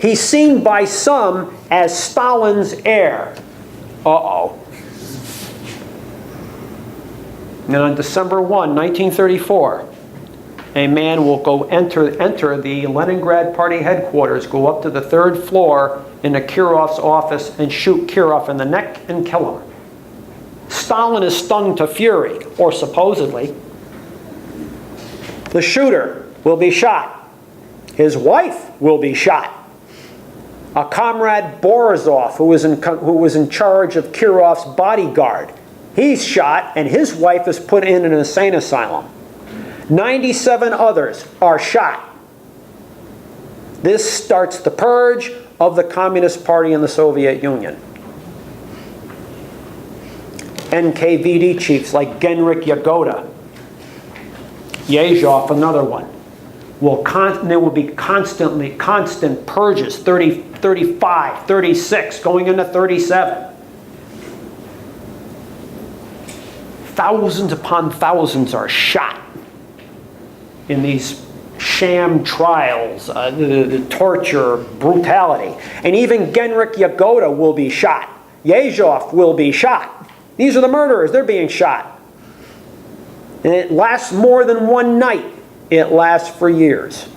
He's seen by some as Stalin's heir. Uh-oh. And on December 1, 1934, a man will go enter the Leningrad Party headquarters, go up to the 3rd floor in Kirov's office and shoot Kirov in the neck and kill him. Stalin is stung to fury, or supposedly. The shooter will be shot. His wife will be shot. A comrade Borisov, who was in charge of Kirov's bodyguard, he's shot, and his wife is put in an insane asylum. 97 others are shot. This starts the purge of the Communist Party in the Soviet Union. NKVD chiefs like Heinrich Yagoda, Yezhov, another one, there will be constant purges, 30, 35, 36, going into 37. Thousands upon thousands are shot in these sham trials, the torture, brutality. And even Heinrich Yagoda will be shot. Yezhov will be shot. These are the murderers, they're being shot. And it lasts more than one night. It lasts for years.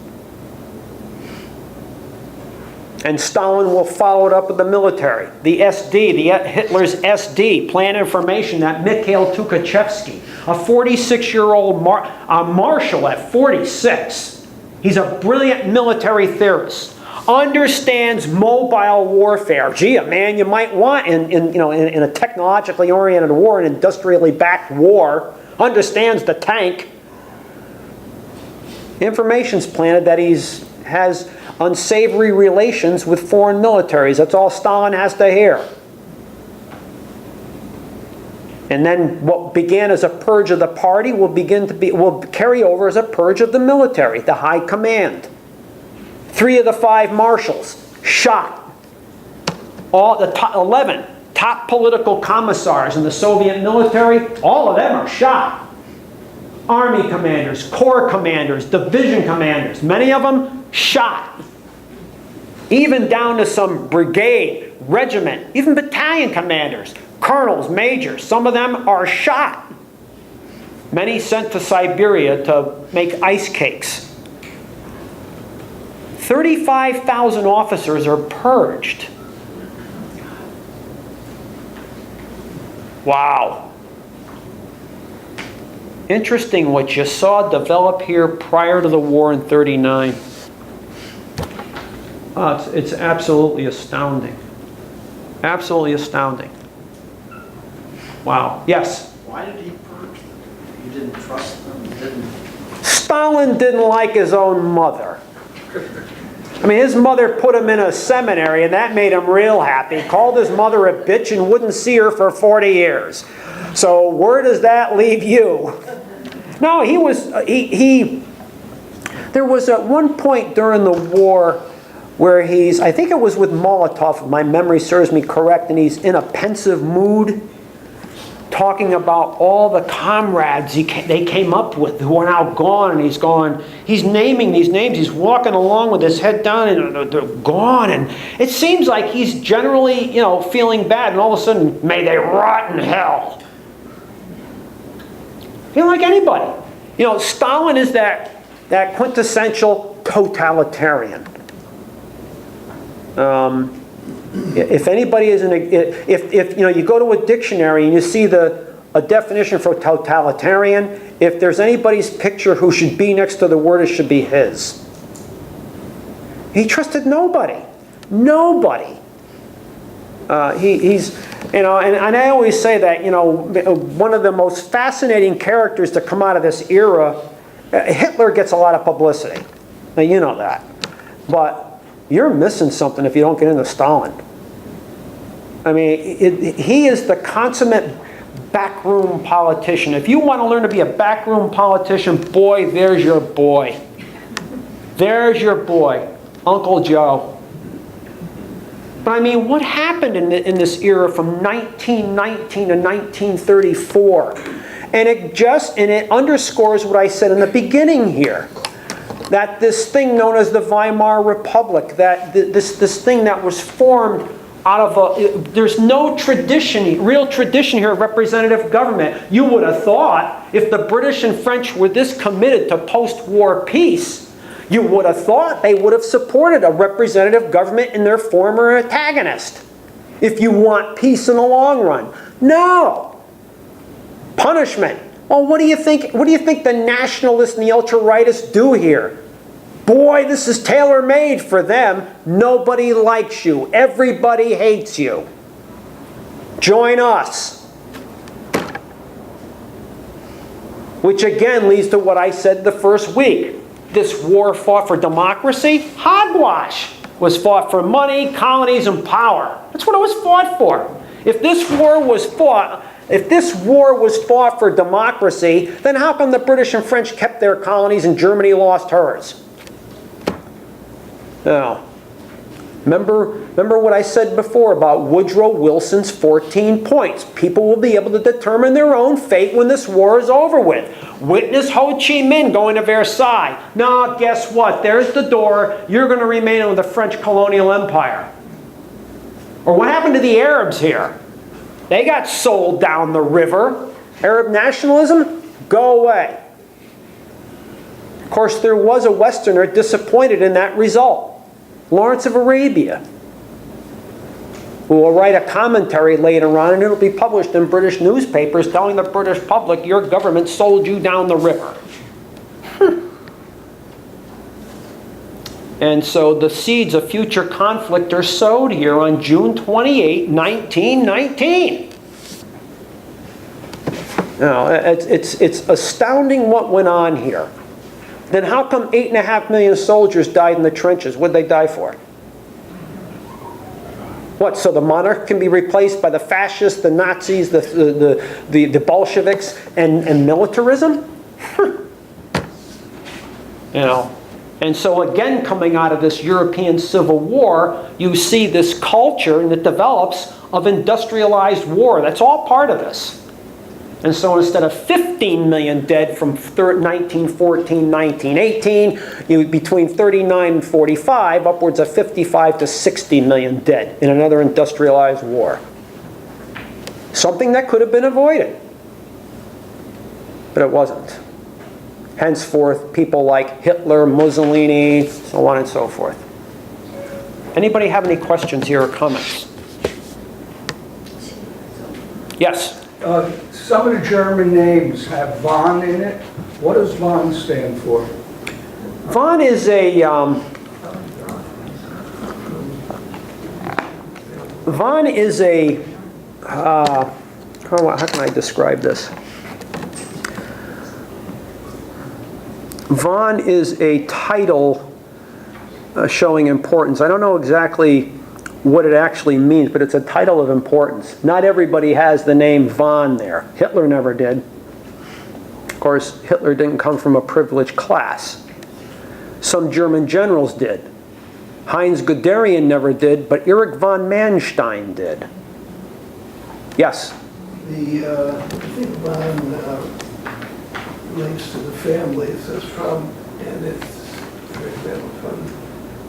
And Stalin will follow it up with the military. The SD, Hitler's SD, plan information that Mikhail Tukhachevsky, a 46-year-old marshal at 46, he's a brilliant military theorist, understands mobile warfare. Gee, a man you might want in a technologically oriented war, an industrially backed war, understands the tank. Information's planted that he has unsavory relations with foreign militaries. That's all Stalin has to hear. And then what began as a purge of the party will carry over as a purge of the military, the high command. 3 of the 5 marshals shot. All the 11 top political commissars in the Soviet military, all of them are shot. Army commanders, corps commanders, division commanders, many of them shot. even down to some brigade, regiment, even battalion commanders, colonels, majors. Some of them are shot. Many sent to Siberia to make ice cakes. 35,000 officers are purged. Wow. Interesting what you saw develop here prior to the war in 39. It's absolutely astounding. Absolutely astounding. Wow. Yes? Why did he purge them? He didn't trust them? He didn't... Stalin didn't like his own mother. I mean, his mother put him in a seminary, and that made him real happy. Called his mother a bitch and wouldn't see her for 40 years. So where does that leave you? No, he was, there was at one point during the war where I think it was with Molotov, if my memory serves me correct, and he's in a pensive mood, talking about all the comrades they came up with who are now gone, and he's naming these names, he's walking along with his head down, and they're gone, and it seems like he's generally, feeling bad, and all of a sudden, may they rot in hell. He didn't like anybody. Stalin is that quintessential totalitarian. If anybody is if you go to a dictionary and you see a definition for totalitarian, if there's anybody's picture who should be next to the word, it should be his. He trusted nobody. Nobody. He's and I always say that one of the most fascinating characters to come out of this era, Hitler gets a lot of publicity. Now you know that, but you're missing something if you don't get into Stalin. I mean, he is the consummate backroom politician. If you want to learn to be a backroom politician, boy, there's your boy. There's your boy, Uncle Joe. But I mean, what happened in this era from 1919 to 1934? And it underscores what I said in the beginning here. That this thing known as the Weimar Republic, that this thing that was formed out of there's no real tradition here of representative government. You would have thought if the British and French were this committed to post-war peace, you would have thought they would have supported a representative government in their former antagonist. If you want peace in the long run. No. Punishment. Well, what do you think the nationalists and the ultra-rightists do here? Boy, this is tailor-made for them. Nobody likes you. Everybody hates you. Join us. Which again leads to what I said the first week. This war fought for democracy? Hogwash. It was fought for money, colonies, and power. That's what it was fought for. If this war was fought for democracy, then how come the British and French kept their colonies and Germany lost hers? Now, remember what I said before about Woodrow Wilson's 14 points. People will be able to determine their own fate when this war is over with. Witness Ho Chi Minh going to Versailles. Now, guess what? There's the door. You're going to remain under the French colonial empire. Or what happened to the Arabs here? They got sold down the river. Arab nationalism? Go away. Of course, there was a Westerner disappointed in that result. Lawrence of Arabia, who will write a commentary later on, and it'll be published in British newspapers telling the British public, your government sold you down the river. And so the seeds of future conflict are sowed here on June 28, 1919. Now, it's astounding what went on here. Then how come 8.5 million soldiers died in the trenches? What did they die for? What, so the monarch can be replaced by the fascists, the Nazis, the Bolsheviks, and militarism? And so again, coming out of this European Civil War, you see this culture that develops of industrialized war. That's all part of this. And so instead of 15 million dead from 1914, 1918, between 39 and 45, upwards of 55 to 60 million dead in another industrialized war. Something that could have been avoided. But it wasn't. Henceforth, people like Hitler, Mussolini, so on and so forth. Anybody have any questions here or comments? Yes? Some of the German names have von in it. What does von stand for? Von is a how can I describe this? Von is a title showing importance. I don't know exactly what it actually means, but it's a title of importance. Not everybody has the name von there. Hitler never did. Of course, Hitler didn't come from a privileged class. Some German generals did. Heinz Guderian never did, but Erich von Manstein did. Yes? I think von links to the family. It says from, and it's, for example,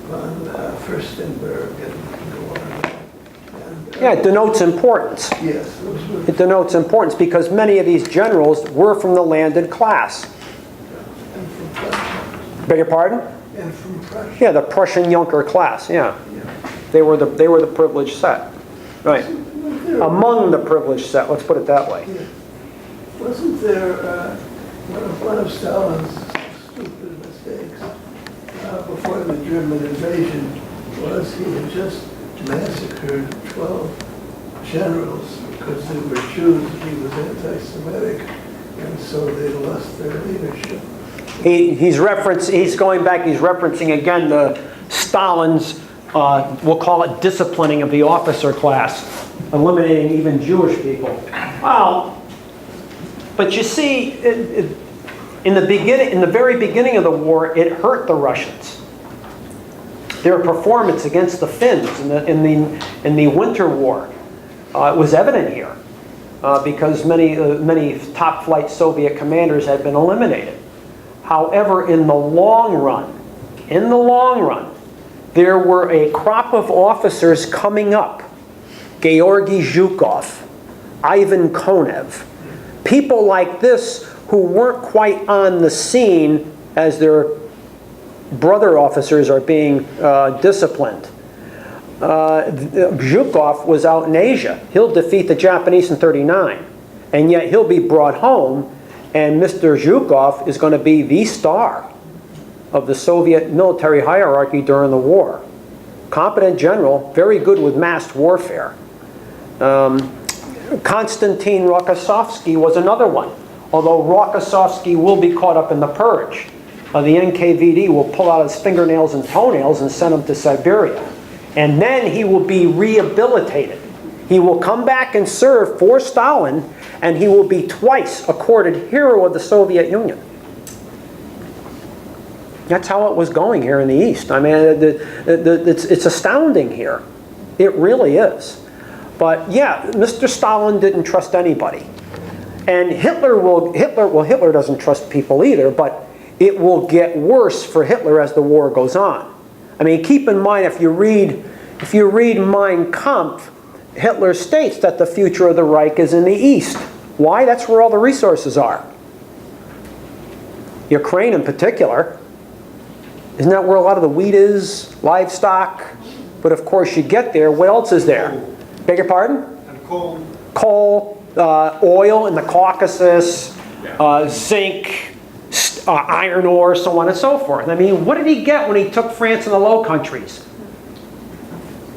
von Furstenberg and go on. And, Yeah, it denotes importance. yes, those were, It denotes importance because many of these generals were from the landed class. and from Prussia. Beg your pardon? And from Prussia. Yeah, the Prussian Junker class, yeah. They were the privileged set. Right. Among the privileged set, let's put it that way. Yeah. Wasn't there one of Stalin's stupid mistakes before the German invasion was he had just massacred 12 generals because they were Jews and he was anti-Semitic, and so they lost their leadership. He's referencing again the Stalin's, we'll call it disciplining of the officer class, eliminating even Jewish people. Well, but you see, in the very beginning of the war, it hurt the Russians. Their performance against the Finns in the Winter War was evident here, because many top flight Soviet commanders had been eliminated. However, in the long run, there were a crop of officers coming up. Georgy Zhukov, Ivan Konev, people like this who weren't quite on the scene as their brother officers are being disciplined. Zhukov was out in Asia. He'll defeat the Japanese in '39, and yet he'll be brought home, and Mr. Zhukov is going to be the star of the Soviet military hierarchy during the war. Competent general, very good with massed warfare. Konstantin Rokossovsky was another one, although Rokossovsky will be caught up in the Purge. The NKVD will pull out his fingernails and toenails and send him to Siberia. And then he will be rehabilitated. He will come back and serve for Stalin, and he will be twice accorded Hero of the Soviet Union. That's how it was going here in the East. I mean, it's astounding here. It really is. But yeah, Mr. Stalin didn't trust anybody. And Hitler doesn't trust people either, but it will get worse for Hitler as the war goes on. I mean, keep in mind, if you read Mein Kampf, Hitler states that the future of the Reich is in the East. Why? That's where all the resources are. Ukraine in particular. Isn't that where a lot of the wheat is, livestock? But of course you get there, what else is there? Beg your pardon? And coal. Coal, oil in the Caucasus, zinc, iron ore, so on and so forth. I mean, what did he get when he took France and the Low Countries?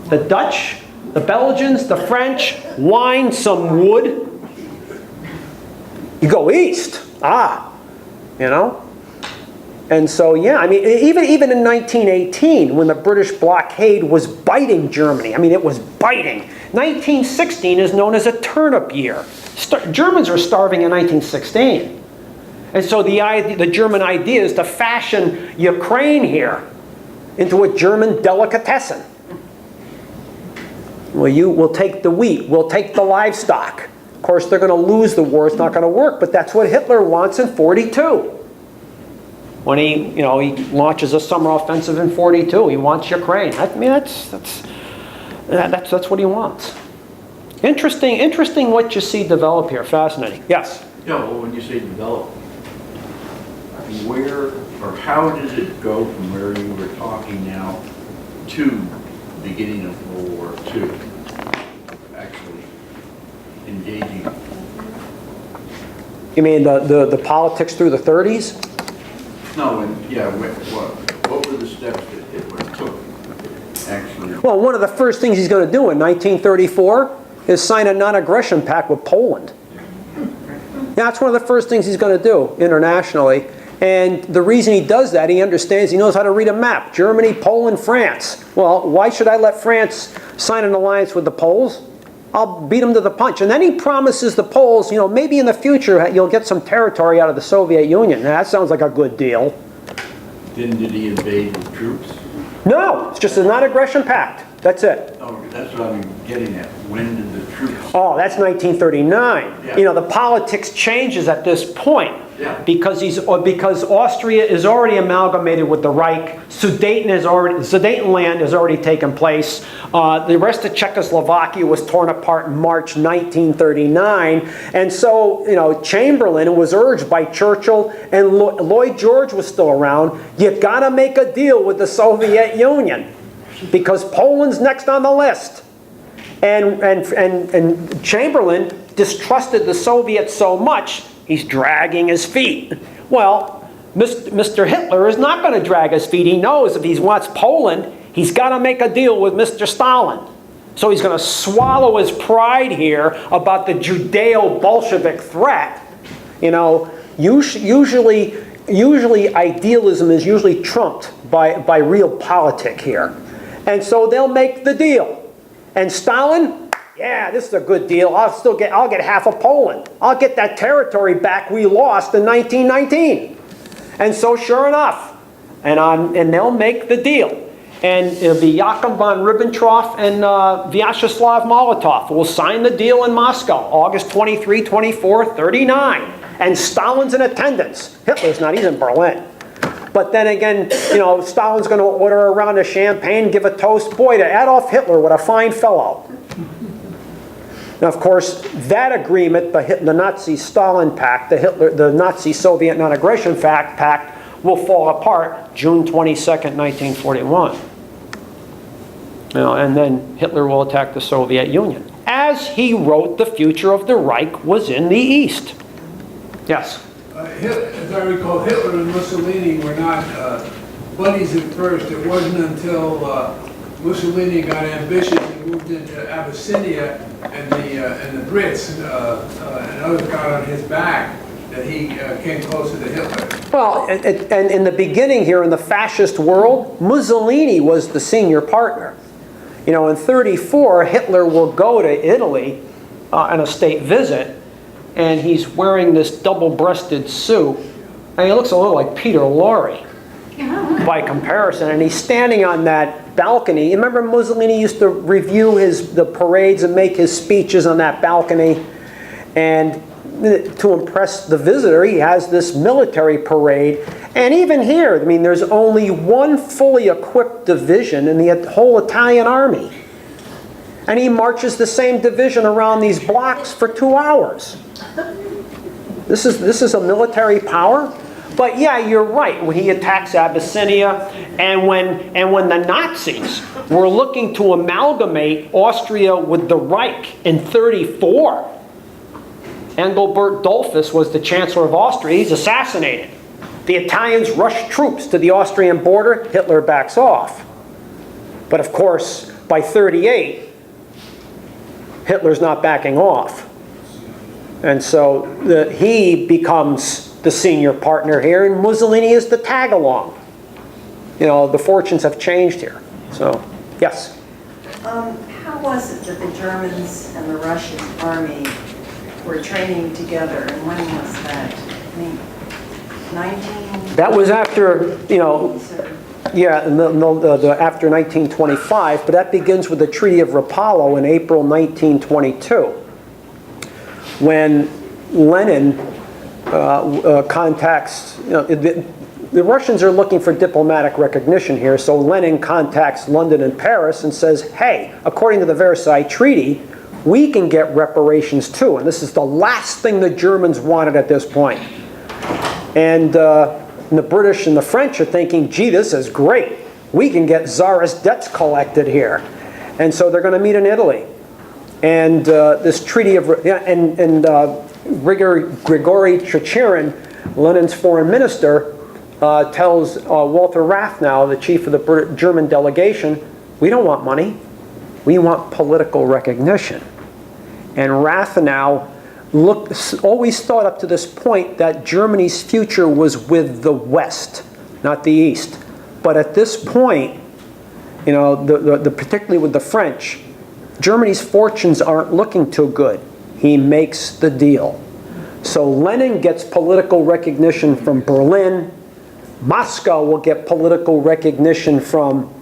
The Dutch, the Belgians, the French, wine, some wood. You go east, you know? And so, yeah, I mean, even in 1918, when the British blockade was biting Germany, I mean, it was biting. 1916 is known as a turnip year. Germans are starving in 1916. And so the German idea is to fashion Ukraine here into a German delicatessen. Well, we'll take the wheat, we'll take the livestock, Of course, they're going to lose the war. It's not going to work. But that's what Hitler wants in 42. When he launches a summer offensive in 42, he wants Ukraine. I mean, that's what he wants. Interesting what you see develop here. Fascinating. Yes? Yeah, well, when you say develop, where or how did it go from where you were talking now to the beginning of World War II, actually engaging? You mean the politics through the 30s? No, what were the steps that Hitler took, actually? Well, one of the first things he's going to do in 1934 is sign a non-aggression pact with Poland. Yeah, that's one of the first things he's going to do internationally. And the reason he does that, he understands, he knows how to read a map. Germany, Poland, France. Well, why should I let France sign an alliance with the Poles? I'll beat them to the punch. And then he promises the Poles, maybe in the future you'll get some territory out of the Soviet Union. Now, that sounds like a good deal. Then did he invade with troops? No, it's just a non-aggression pact. That's it. Oh, that's what I'm getting at. When did the troops? Oh, that's 1939. Yeah. The politics changes at this point. Yeah. Because Austria is already amalgamated with the Reich. Sudetenland has already taken place. The rest of Czechoslovakia was torn apart in March 1939. And so, Chamberlain was urged by Churchill, and Lloyd George was still around, you gotta make a deal with the Soviet Union, because Poland's next on the list. And Chamberlain distrusted the Soviets so much, he's dragging his feet. Well, Mr. Hitler is not going to drag his feet. He knows if he wants Poland, he's got to make a deal with Mr. Stalin. So he's going to swallow his pride here about the Judeo-Bolshevik threat. Usually idealism is usually trumped by real politic here. And so they'll make the deal. And Stalin, yeah, this is a good deal. I'll get half of Poland. I'll get that territory back we lost in 1919. And so sure enough, and they'll make the deal. And it'll be Joachim von Ribbentrop and Vyacheslav Molotov will sign the deal in Moscow, August 23, 24, 39. And Stalin's in attendance. Hitler's not, he's in Berlin. But then again, Stalin's going to order a round of champagne, give a toast. Boy, to Adolf Hitler, what a fine fellow. Now, of course, that agreement, the Nazi-Stalin pact, the Nazi-Soviet non-aggression pact, will fall apart June 22nd, 1941. And then Hitler will attack the Soviet Union. As he wrote, the future of the Reich was in the East. Yes? As I recall, Hitler and Mussolini were not buddies at first. It wasn't until Mussolini got ambitious and moved into Abyssinia, and the Brits and others got on his back, that he came closer to Hitler. Well, and in the beginning here, in the fascist world, Mussolini was the senior partner. In 1934, Hitler will go to Italy on a state visit, and he's wearing this double-breasted suit, and he looks a little like Peter Lorre by comparison, and he's standing on that balcony. Remember Mussolini used to review the parades and make his speeches on that balcony, and to impress the visitor, he has this military parade. And even here, there's only one fully equipped division in the whole Italian army. And he marches the same division around these blocks for 2 hours. This is a military power. But yeah, you're right. When he attacks Abyssinia, and when the Nazis were looking to amalgamate Austria with the Reich in 1934, Engelbert Dollfuss was the Chancellor of Austria. He's assassinated. The Italians rush troops to the Austrian border. Hitler backs off. But of course, by 1938, Hitler's not backing off. And so he becomes the senior partner here, and Mussolini is the tag-along. The fortunes have changed here. So, yes? How was it that the Germans and the Russian army were training together, and when was that? 19... That was after, yeah, after 1925, but that begins with the Treaty of Rapallo in April 1922. when Lenin contacts, the Russians are looking for diplomatic recognition here, so Lenin contacts London and Paris and says, hey, according to the Versailles Treaty, we can get reparations too. And this is the last thing the Germans wanted at this point. And the British and the French are thinking, gee, this is great. We can get Tsarist debts collected here. And so they're going to meet in Italy. And this treaty of, Grigory Chicherin, Lenin's foreign minister, tells Walter Rathenau, the chief of the German delegation, we don't want money. We want political recognition. And Rathenau always thought up to this point that Germany's future was with the West, not the East. But at this point, particularly with the French, Germany's fortunes aren't looking too good. He makes the deal. So Lenin gets political recognition from Berlin. Moscow will get political recognition from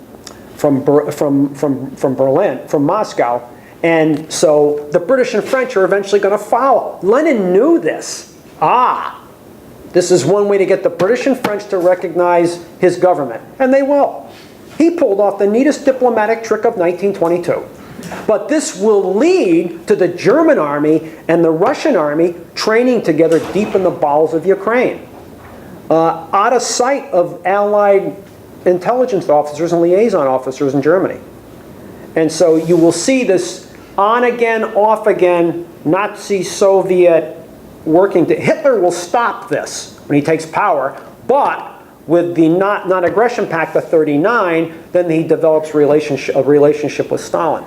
Berlin, from Moscow. And so the British and French are eventually going to follow. Lenin knew this. This is one way to get the British and French to recognize his government. And they will. He pulled off the neatest diplomatic trick of 1922. But this will lead to the German army and the Russian army training together deep in the bowels of Ukraine. Out of sight of Allied intelligence officers and liaison officers in Germany. And so you will see this on again, off again, Nazi-Soviet working. Hitler will stop this when he takes power, but with the non-aggression pact of '39, then he develops a relationship with Stalin.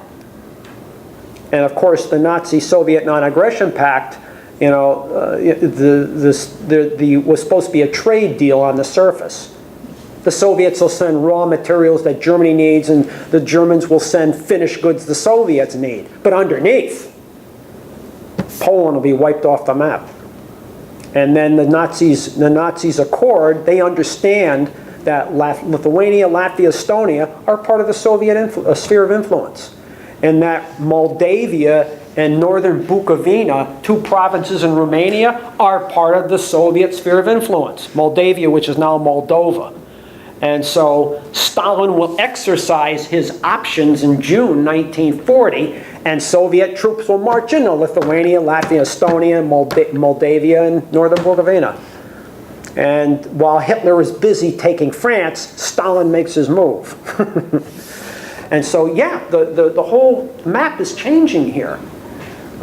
And of course, the Nazi-Soviet non-aggression pact, was supposed to be a trade deal on the surface. The Soviets will send raw materials that Germany needs, and the Germans will send finished goods the Soviets need. But underneath, Poland will be wiped off the map. And then the Nazis accord, they understand that Lithuania, Latvia, Estonia are part of the Soviet sphere of influence. And that Moldavia and northern Bukovina, two provinces in Romania, are part of the Soviet sphere of influence. Moldavia, which is now Moldova. And so Stalin will exercise his options in June 1940, and Soviet troops will march into Lithuania, Latvia, Estonia, Moldavia, and northern Bukovina. And while Hitler is busy taking France, Stalin makes his move. And so, yeah, the whole map is changing here.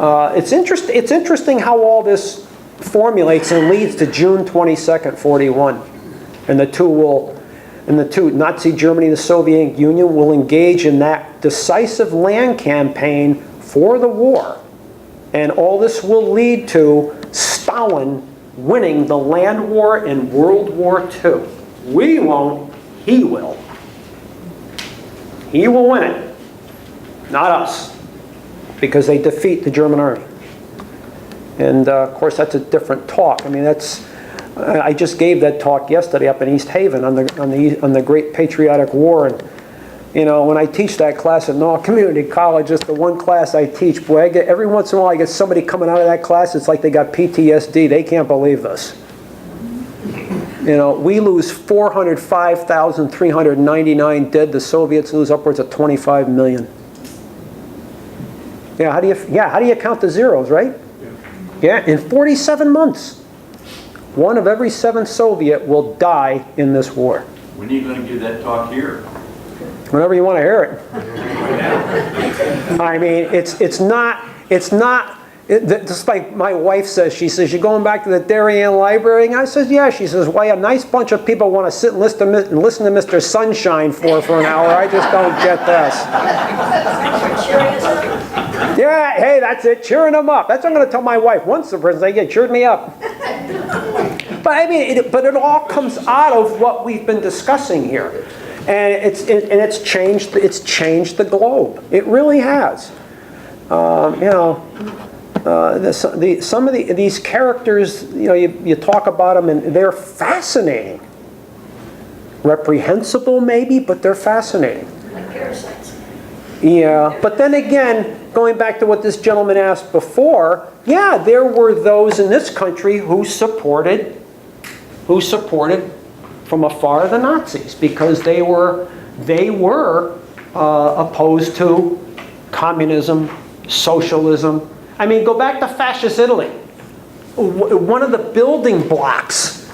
It's interesting how all this formulates and leads to June 22nd, 41. And the two, Nazi Germany and the Soviet Union, will engage in that decisive land campaign for the war. And all this will lead to Stalin winning the land war in World War II. We won't, he will. He will win it, not us, because they defeat the German army. And of course, that's a different talk. I mean, I just gave that talk yesterday up in East Haven on the Great Patriotic War. And when I teach that class at Norwalk Community College, it's the one class I teach. Boy, every once in a while I get somebody coming out of that class, it's like they got PTSD. They can't believe this. We lose 405,399 dead. The Soviets lose upwards of 25 million. Yeah, how do you count the zeros, right? Yeah, in 47 months. 1 of every 7 Soviet will die in this war. When are you going to give that talk here? Whenever you want to hear it. I mean, it's not, just like my wife says, she says, you're going back to the Darien Library? And I says, yeah. She says, why a nice bunch of people want to sit and listen to Mr. Sunshine for an hour. I just don't get this. Yeah, hey, that's it, cheering them up. That's what I'm going to tell my wife. Once the person, they cheered me up. But I mean, it all comes out of what we've been discussing here. And it's changed the globe. It really has. Some of these characters, you talk about them and they're fascinating. Reprehensible maybe, but they're fascinating. Like parasites. Yeah, but then again, going back to what this gentleman asked before, yeah, there were those in this country who supported from afar the Nazis because they were opposed to communism, socialism. I mean, go back to fascist Italy. One of the building blocks,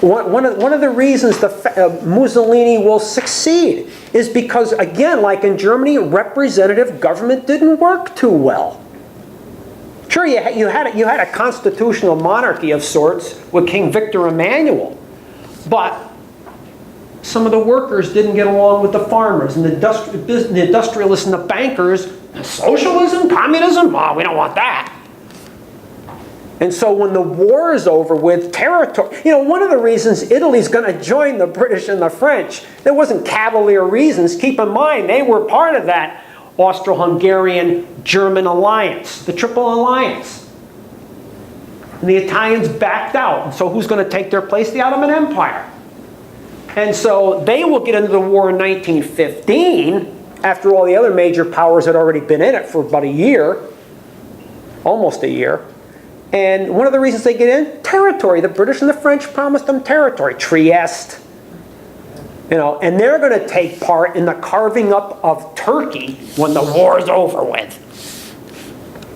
one of the reasons Mussolini will succeed is because, again, like in Germany, representative government didn't work too well. Sure, you had a constitutional monarchy of sorts with King Victor Emmanuel, but some of the workers didn't get along with the farmers and the industrialists and the bankers. Socialism, communism? Oh, we don't want that. And so when the war is over with, territory, one of the reasons Italy's going to join the British and the French, there wasn't cavalier reasons. Keep in mind, they were part of that Austro-Hungarian-German alliance, the Triple Alliance. And the Italians backed out. And so who's going to take their place? The Ottoman Empire. And so they will get into the war in 1915, after all the other major powers had already been in it for about a year, almost a year. And one of the reasons they get in, territory. The British and the French promised them territory, Trieste. And they're going to take part in the carving up of Turkey when the war is over with.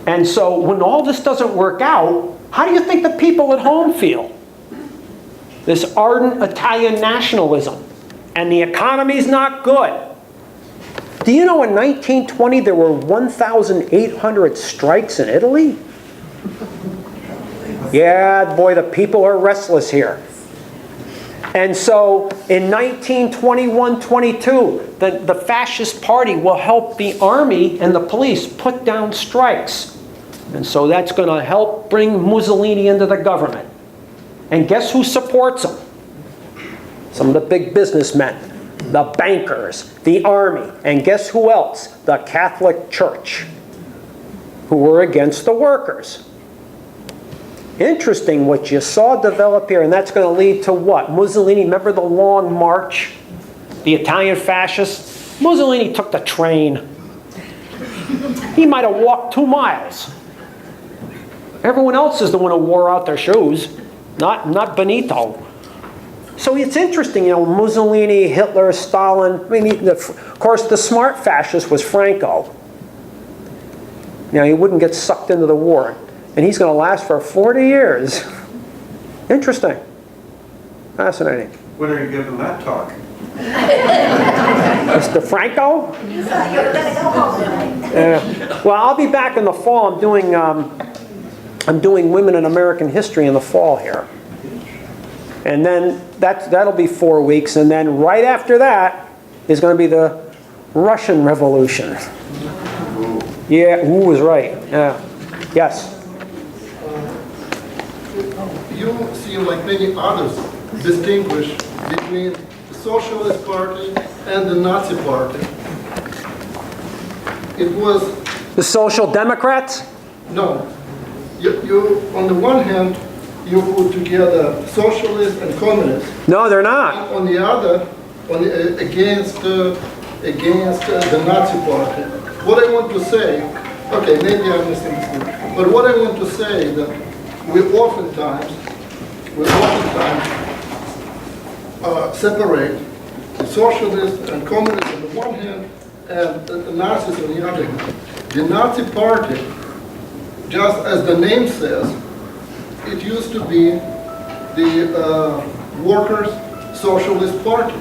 And so when all this doesn't work out, how do you think the people at home feel? This ardent Italian nationalism. And the economy's not good. Do you know in 1920 there were 1,800 strikes in Italy? Yeah, boy, the people are restless here. And so in 1921-22, the fascist party will help the army and the police put down strikes. And so that's going to help bring Mussolini into the government. And guess who supports him? Some of the big businessmen, the bankers, the army, and guess who else? The Catholic Church, who were against the workers. Interesting what you saw develop here, and that's going to lead to what? Mussolini, remember the Long March? The Italian fascists? Mussolini took the train. He might have walked 2 miles. Everyone else is the one who wore out their shoes, not Benito. So it's interesting, Mussolini, Hitler, Stalin. I mean, of course, the smart fascist was Franco. He wouldn't get sucked into the war. And he's going to last for 40 years. Interesting. Fascinating. When are you giving that talk? Mr. Franco? Well, I'll be back in the fall. I'm doing Women in American History in the fall here. And then that'll be 4 weeks. And then right after that is going to be the Russian Revolution. Yeah, who was right? Yeah. Yes. You seem like many others distinguish between the Socialist Party and the Nazi Party. It was... The Social Democrats? No. You on the one hand, you put together socialists and communists. No, they're not. And on the other, against the Nazi Party. What I want to say, okay, maybe I'm misunderstood, but what I want to say is that we oftentimes separate the socialists and communists on the one hand and the Nazis on the other hand. The Nazi Party, just as the name says, it used to be the Workers' Socialist Party.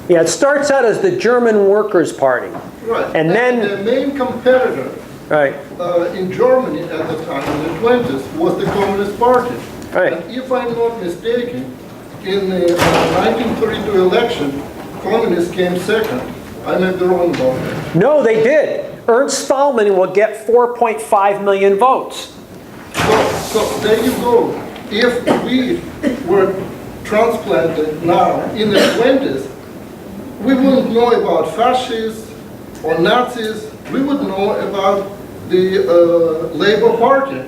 Yeah, it starts out as the German Workers' Party. Right. And then the main competitor right. In Germany at the time, in the 20s, was the Communist Party. Right. And if I'm not mistaken, in the 1932 election, Communists came second. I may be wrong about that. No, they did. Ernst Thälmann will get 4.5 million votes. So there you go. If we were transplanted now in the 20s, we wouldn't know about fascists or Nazis. We would know about the Labour Party,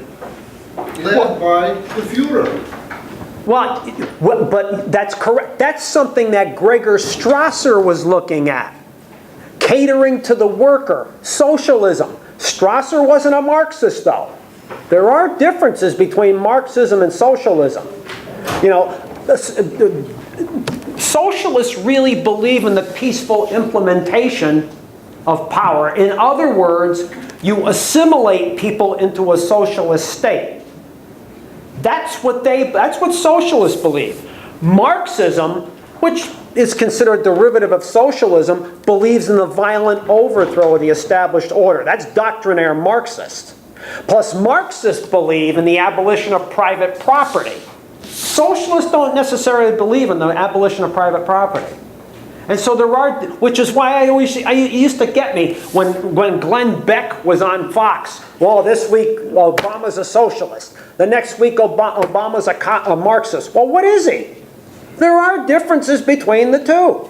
led by the Führer. Well, but that's correct. That's something that Gregor Strasser was looking at. Catering to the worker, socialism. Strasser wasn't a Marxist, though. There are differences between Marxism and socialism. You know, socialists really believe in the peaceful implementation of power. In other words, you assimilate people into a socialist state. That's what socialists believe. Marxism, which is considered a derivative of socialism, believes in the violent overthrow of the established order. That's doctrinaire Marxist. Plus, Marxists believe in the abolition of private property. Socialists don't necessarily believe in the abolition of private property. And so there are, which is why it used to get me when Glenn Beck was on Fox. Well, this week Obama's a socialist. The next week Obama's a Marxist. Well, what is he? There are differences between the two.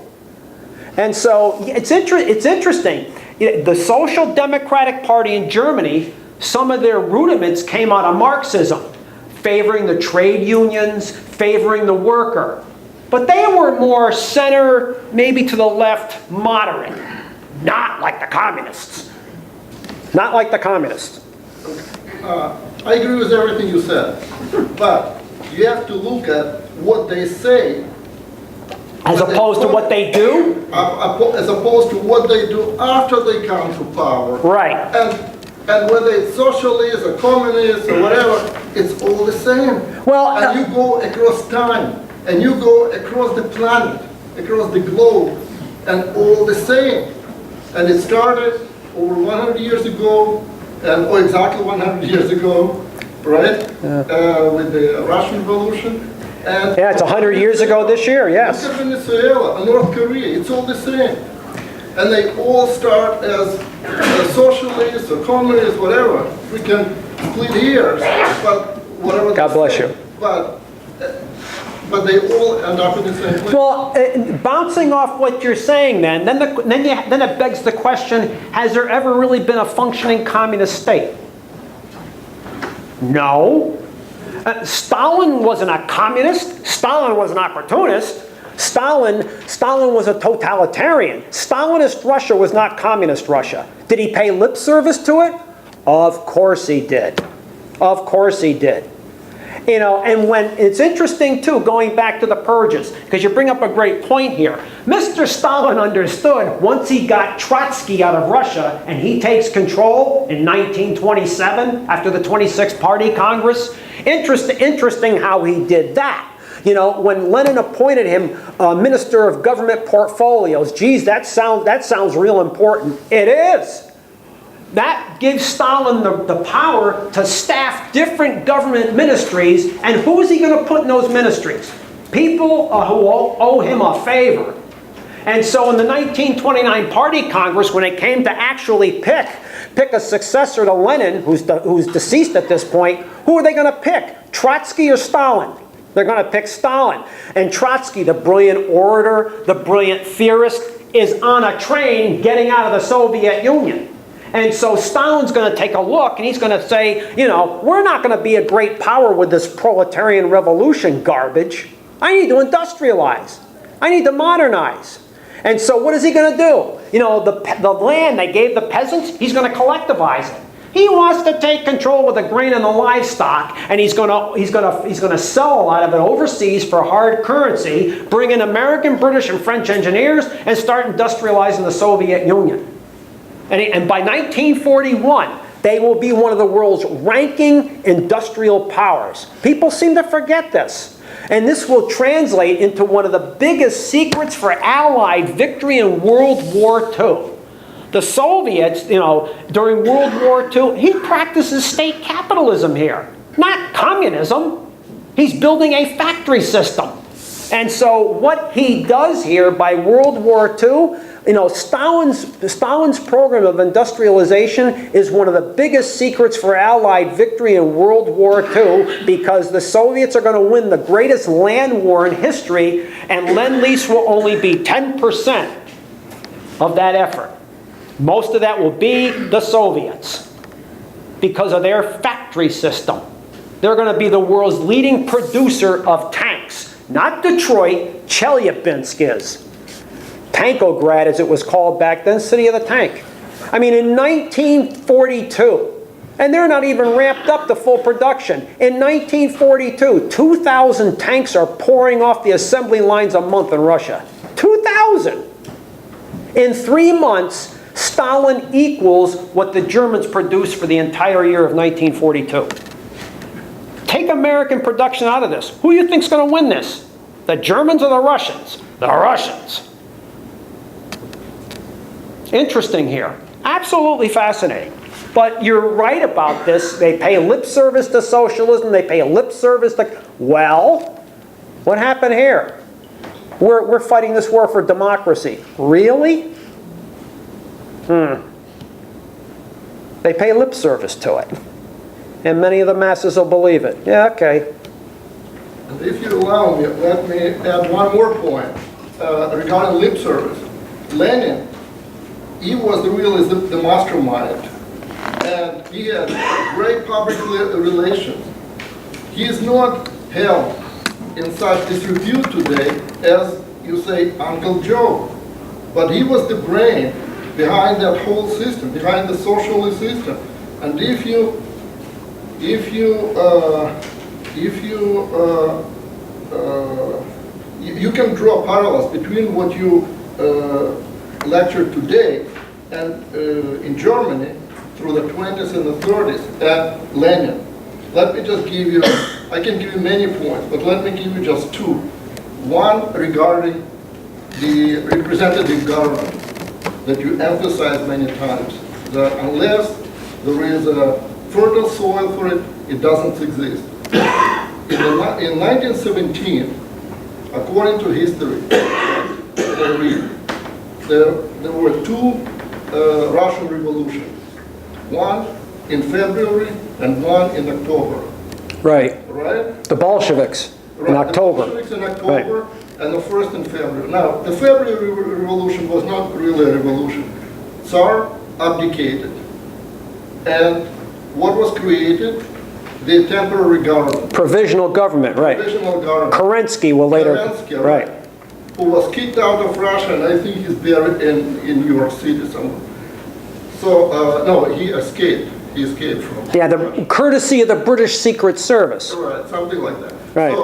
And so it's interesting. The Social Democratic Party in Germany, some of their rudiments came out of Marxism, favoring the trade unions, favoring the worker. But they were more center, maybe to the left, moderate. Not like the communists. Not like the communists. I agree with everything you said. But you have to look at what they say. As opposed to what they do? As opposed to what they do after they come to power. Right. And whether it's socialist or communist or whatever, it's all the same. Well, and you go across time. And you go across the planet, across the globe, and all the same. And it started over 100 years ago, or exactly 100 years ago, right? With the Russian Revolution. And yeah, it's 100 years ago this year, yes. Look at Venezuela and North Korea, it's all the same. And they all start as socialists or communists, whatever. We can split hairs, but whatever. God bless you. But they all end up in the same place. Well, bouncing off what you're saying then it begs the question, has there ever really been a functioning communist state? No. Stalin wasn't a communist. Stalin was an opportunist. Stalin was a totalitarian. Stalinist Russia was not communist Russia. Did he pay lip service to it? Of course he did. Of course he did. You know, and when it's interesting too, going back to the purges, because you bring up a great point here. Mr. Stalin understood once he got Trotsky out of Russia and he takes control in 1927 after the 26th Party Congress. Interesting how he did that. You know, when Lenin appointed him Minister of Government Portfolios, geez, that sounds real important. It is. That gives Stalin the power to staff different government ministries, and who is he going to put in those ministries? People who owe him a favor. And so in the 1929 Party Congress, when it came to actually pick a successor to Lenin, who's deceased at this point, who are they going to pick? Trotsky or Stalin? They're going to pick Stalin. And Trotsky, the brilliant orator, the brilliant theorist, is on a train getting out of the Soviet Union. And so Stalin's going to take a look and he's going to say, you know, we're not going to be a great power with this proletarian revolution garbage. I need to industrialize. I need to modernize. And so what is he going to do? You know, the land they gave the peasants, he's going to collectivize it. He wants to take control with the grain and the livestock, and he's going to sell a lot of it overseas for hard currency, bring in American, British, and French engineers, and start industrializing the Soviet Union. And by 1941, they will be one of the world's ranking industrial powers. People seem to forget this. And this will translate into one of the biggest secrets for Allied victory in World War II. The Soviets, you know, during World War II, he practices state capitalism here, not communism. He's building a factory system. And so what he does here by World War II, you know, Stalin's program of industrialization is one of the biggest secrets for Allied victory in World War II, because the Soviets are going to win the greatest land war in history, and Lend-Lease will only be 10% of that effort. Most of that will be the Soviets because of their factory system. They're going to be the world's leading producer of tanks. Not Detroit, Chelyabinsk is. Tankograd, as it was called back then, City of the Tank. I mean, in 1942, and they're not even ramped up to full production. In 1942, 2,000 tanks are pouring off the assembly lines a month in Russia. 2,000! In 3 months, Stalin equals what the Germans produced for the entire year of 1942. Take American production out of this. Who do you think's going to win this? The Germans or the Russians? The Russians. Interesting here. Absolutely fascinating. But you're right about this. They pay lip service to socialism. They pay lip service to... Well, what happened here? We're fighting this war for democracy. Really? They pay lip service to it. And many of the masses will believe it. Yeah, okay. And if you allow me, let me add one more point regarding lip service. Lenin, he was really the mastermind. And he had great public relations. He is not held in such disrepute today as, you say, Uncle Joe. But he was the brain behind that whole system, behind the socialist system. And you can draw parallels between what you lectured today and in Germany through the 20s and the 30s and Lenin. Let me just give you, I can give you many points, but let me give you just two. One regarding the representative government that you emphasized many times, that unless there is a fertile soil for it, it doesn't exist. In 1917, according to history, there were two Russian revolutions. One in February and one in October. Right. Right? The Bolsheviks in October. The Bolsheviks in October and the first in February. Now, the February Revolution was not really a revolution. Tsar abdicated. And what was created? The temporary government. Provisional government, right. Provisional government. Kerensky will later... Kerensky, right. Who was kicked out of Russia, and I think he's buried in New York City somewhere. So, no, he escaped. He escaped from... Yeah, the courtesy of the British Secret Service. Right, something like that. Right.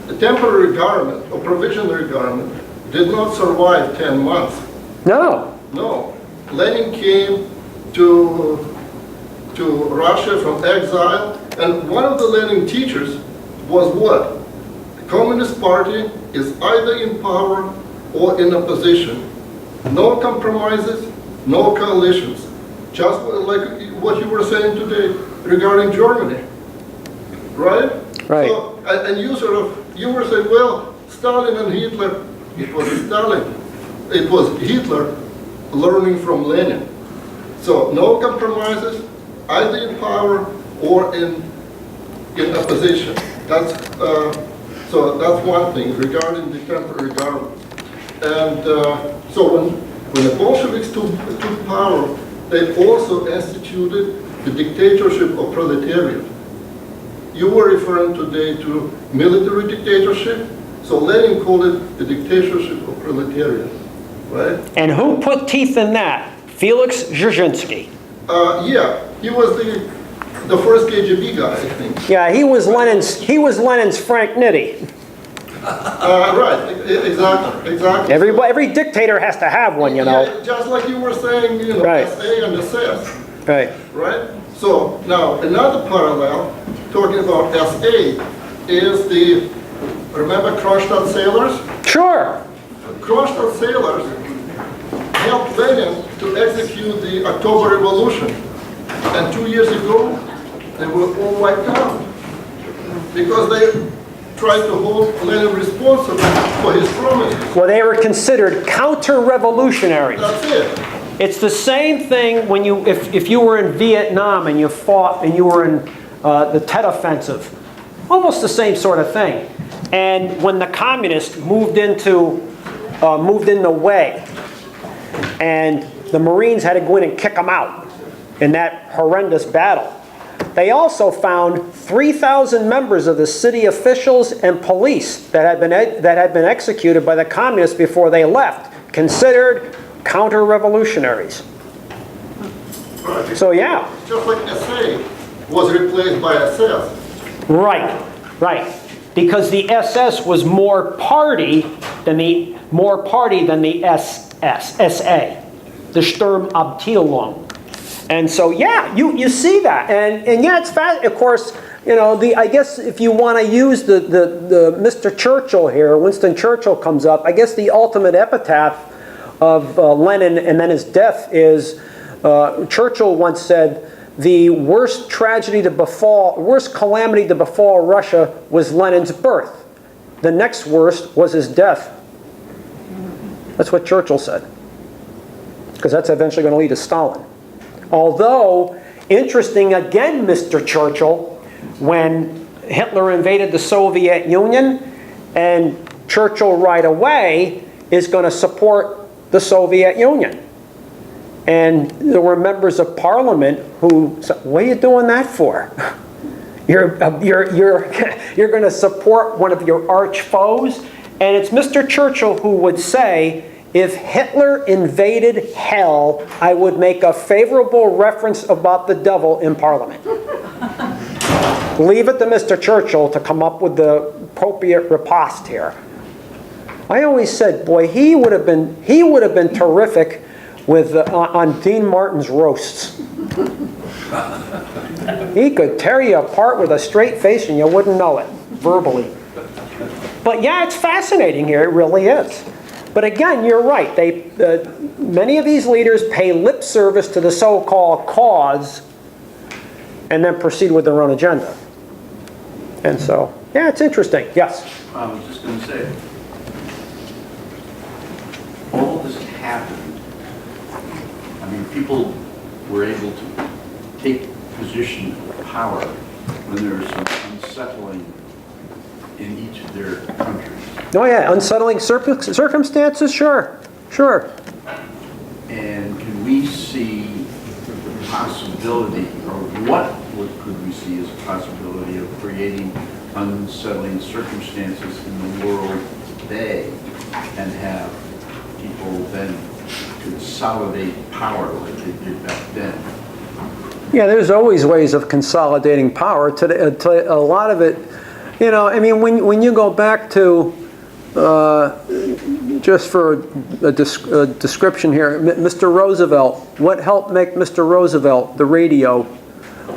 The temporary government, or provisionary government, did not survive 10 months. No. No. Lenin came to Russia from exile, and one of the Lenin teachers was what? The Communist Party is either in power or in opposition. No compromises, no coalitions. Just like what you were saying today regarding Germany, right? Right. So, and you were saying, well, Stalin and Hitler, it was Stalin. It was Hitler learning from Lenin. So no compromises, either in power or in opposition. So that's one thing regarding the temporary government. And so when the Bolsheviks took power, they also instituted the dictatorship of proletariat. You were referring today to military dictatorship, so Lenin called it the dictatorship of proletariat, right? And who put teeth in that? Felix Dzerzhinsky. Yeah, he was the first KGB guy, I think. Yeah, he was Lenin's Frank Nitti. Right, exactly. Every dictator has to have one, you know. Yeah, just like you were saying, you know, Right. SA and SS. Right. Right? So now another parallel, talking about SA, is remember Kronstadt sailors? Sure. Kronstadt sailors helped Lenin to execute the October Revolution. And 2 years ago, they were all wiped out because they tried to hold Lenin responsible for his promises. Well, they were considered counter-revolutionaries. That's it. It's the same thing when if you were in Vietnam and you fought and you were in the Tet Offensive. Almost the same sort of thing. And when the communists moved in the way, and the Marines had to go in and kick them out in that horrendous battle. they also found 3,000 members of the city officials and police that had been executed by the communists before they left, considered counter-revolutionaries. So yeah. Just like SA was replaced by SS. Right, right. Because the SS was more party than the SA, the Sturmabteilung. And so, yeah, you see that, and yeah, it's fast. Of course, you know, I guess if you want to use the Mr. Churchill here, Winston Churchill comes up. I guess the ultimate epitaph of Lenin and then his death is Churchill once said, "The worst calamity to befall Russia was Lenin's birth. The next worst was his death." That's what Churchill said, because that's eventually going to lead to Stalin. Although, interesting again, Mr. Churchill, when Hitler invaded the Soviet Union, and Churchill right away is going to support the Soviet Union. And there were members of parliament who said, "What are you doing that for? You're going to support one of your arch foes?" And it's Mr. Churchill who would say, "If Hitler invaded hell, I would make a favorable reference about the devil in Parliament." Leave it to Mr. Churchill to come up with the appropriate riposte here. I always said, boy, he would have been terrific with on Dean Martin's roasts. He could tear you apart with a straight face and you wouldn't know it, verbally. But yeah, it's fascinating here. It really is. But again, you're right. Many of these leaders pay lip service to the so-called cause and then proceed with their own agenda. And so, yeah, it's interesting. Yes? I was just going to say, all this happened. I mean, people were able to take position of power when there was some unsettling in each of their countries. Oh yeah, unsettling circumstances? Sure, sure. And can we see the possibility, or what could we see as a possibility of creating unsettling circumstances in the world today and have people then consolidate power like they did back then? Yeah, there's always ways of consolidating power. A lot of it, you know, I mean, when you go back to, just for a description here, Mr. Roosevelt, what helped make Mr. Roosevelt? The radio.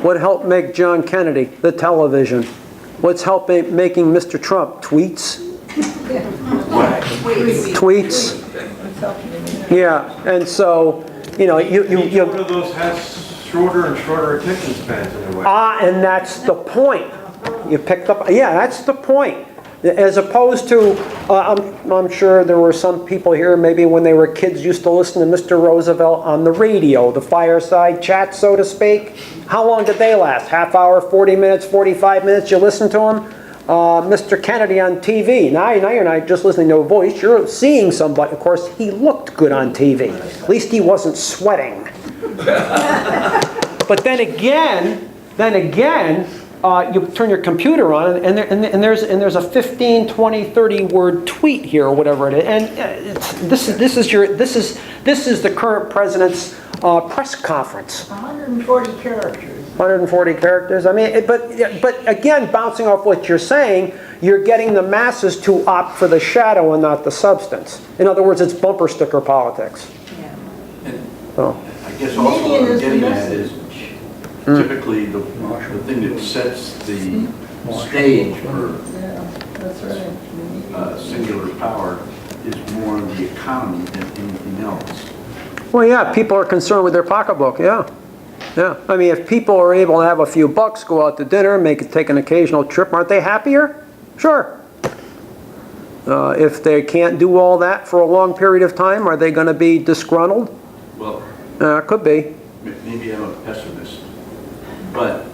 What helped make John Kennedy? The television. What's helping making Mr. Trump? Tweets. Tweets. Yeah, and so, you know, Each one of those has shorter and shorter attention spans in a way. And that's the point. You picked up, yeah, that's the point. As opposed to, I'm sure there were some people here, maybe when they were kids, used to listen to Mr. Roosevelt on the radio, the fireside chat, so to speak. How long did they last? Half hour, 40 minutes, 45 minutes, you listen to him? Mr. Kennedy on TV. Now you're not just listening to a voice, you're seeing somebody. Of course, he looked good on TV. At least he wasn't sweating. But then again, you turn your computer on, and there's a 15, 20, 30 word tweet here, or whatever it is, and this is the current president's press conference. 140 characters. 140 characters. I mean, but again, bouncing off what you're saying, you're getting the masses to opt for the shadow and not the substance. In other words, it's bumper sticker politics. Yeah. So. I guess also what I'm getting at is typically the thing that sets the stage for singular power is more the economy than anything else. Well, yeah, people are concerned with their pocketbook, yeah. Yeah, I mean, if people are able to have a few bucks, go out to dinner, take an occasional trip, aren't they happier? Sure. If they can't do all that for a long period of time, are they going to be disgruntled? Well, could be. Maybe I'm a pessimist, but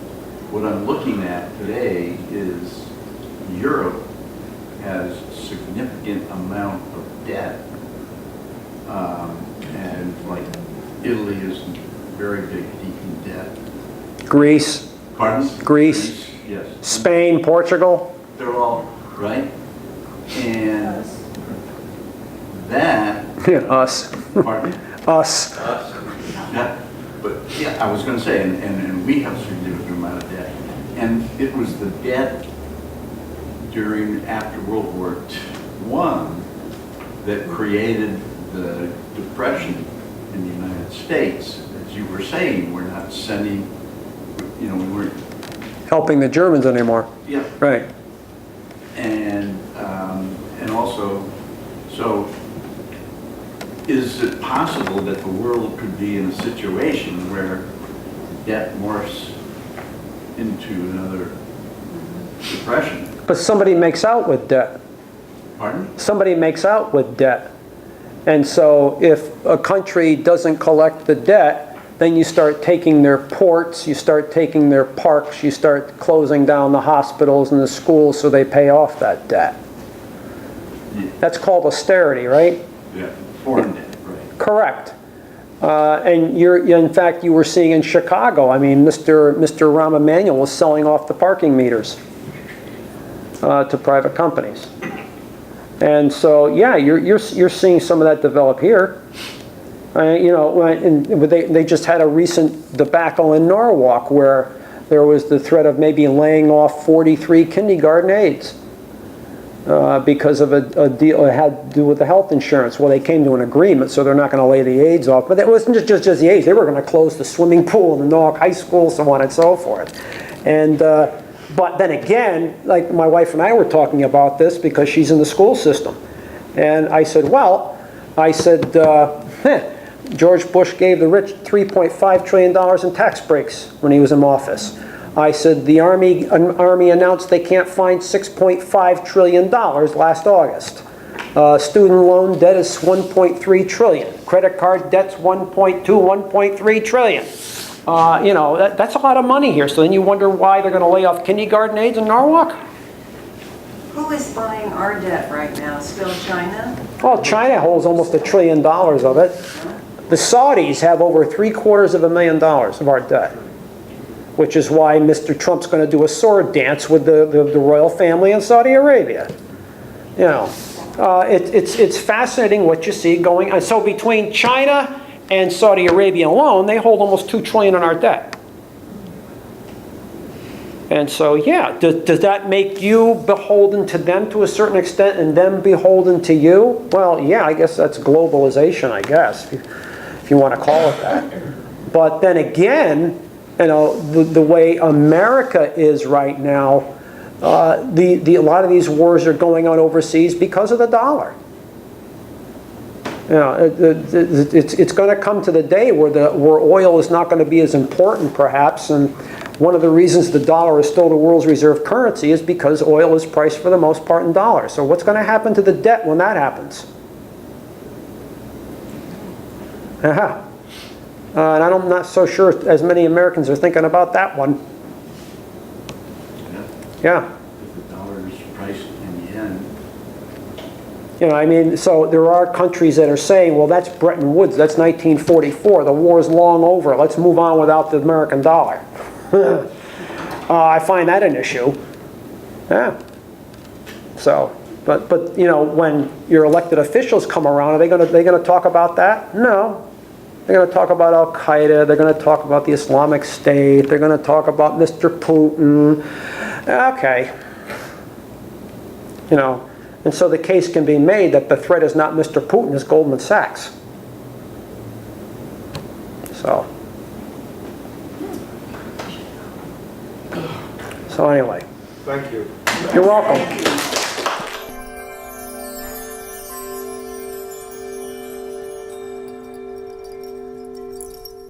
what I'm looking at today is Europe has a significant amount of debt, and like Italy is very big, deep in debt. Greece. Pardon? Greece, Yes. Spain, Portugal. They're all, right? And that, Yeah, us. pardon me? Us. Yeah, but, yeah, I was gonna say, and we have a significant amount of debt. And it was the debt after World War I that created the Depression in the United States. As you were saying, we're not sending, we weren't, Helping the Germans anymore. yeah. Right. And also, so is it possible that the world could be in a situation where debt morphs into another depression? But somebody makes out with debt. Pardon? Somebody makes out with debt. And so if a country doesn't collect the debt, then you start taking their ports, you start taking their parks, you start closing down the hospitals and the schools so they pay off that debt. Yeah. That's called austerity, right? Yeah, foreign debt, right. Correct. And in fact, you were seeing in Chicago, I mean, Mr. Rahm Emanuel was selling off the parking meters to private companies. And so, yeah, you're seeing some of that develop here. They just had a recent debacle in Norwalk where there was the threat of maybe laying off 43 kindergarten aides because of a deal that had to do with the health insurance. Well, they came to an agreement, so they're not going to lay the aides off. But it wasn't just the aides. They were going to close the swimming pool in the Norwalk High School, so on and so forth. And but then again, like my wife and I were talking about this because she's in the school system. And I said, George Bush gave the rich $3.5 trillion in tax breaks when he was in office. I said the Army announced they can't find $6.5 trillion last August. Student loan debt is $1.3 trillion. Credit card debt's $1.3 trillion. That's a lot of money here. So then you wonder why they're going to lay off kindergarten aides in Norwalk? Who is buying our debt right now? Still China? Well, China holds almost $1 trillion of it. The Saudis have over $750,000 of our debt, which is why Mr. Trump's going to do a sword dance with the royal family in Saudi Arabia. It's fascinating what you see going on. So between China and Saudi Arabia alone, they hold almost $2 trillion in our debt. And so, yeah, does that make you beholden to them to a certain extent and them beholden to you? Well, yeah, I guess that's globalization, I guess, if you want to call it that. But then again, the way America is right now, a lot of these wars are going on overseas because of the dollar. It's going to come to the day where oil is not going to be as important, perhaps, and one of the reasons the dollar is still the world's reserve currency is because oil is priced for the most part in dollars. So what's going to happen to the debt when that happens? And I'm not so sure as many Americans are thinking about that one. Yeah. If the dollar is priced in yen. So there are countries that are saying, well, that's Bretton Woods, that's 1944, the war's long over, let's move on without the American dollar. I find that an issue. Yeah. So, but when your elected officials come around, are they going to talk about that? No. They're going to talk about Al Qaeda. They're going to talk about the Islamic State. They're going to talk about Mr. Putin. Okay. And so the case can be made that the threat is not Mr. Putin, it's Goldman Sachs. So anyway. Thank you. You're welcome.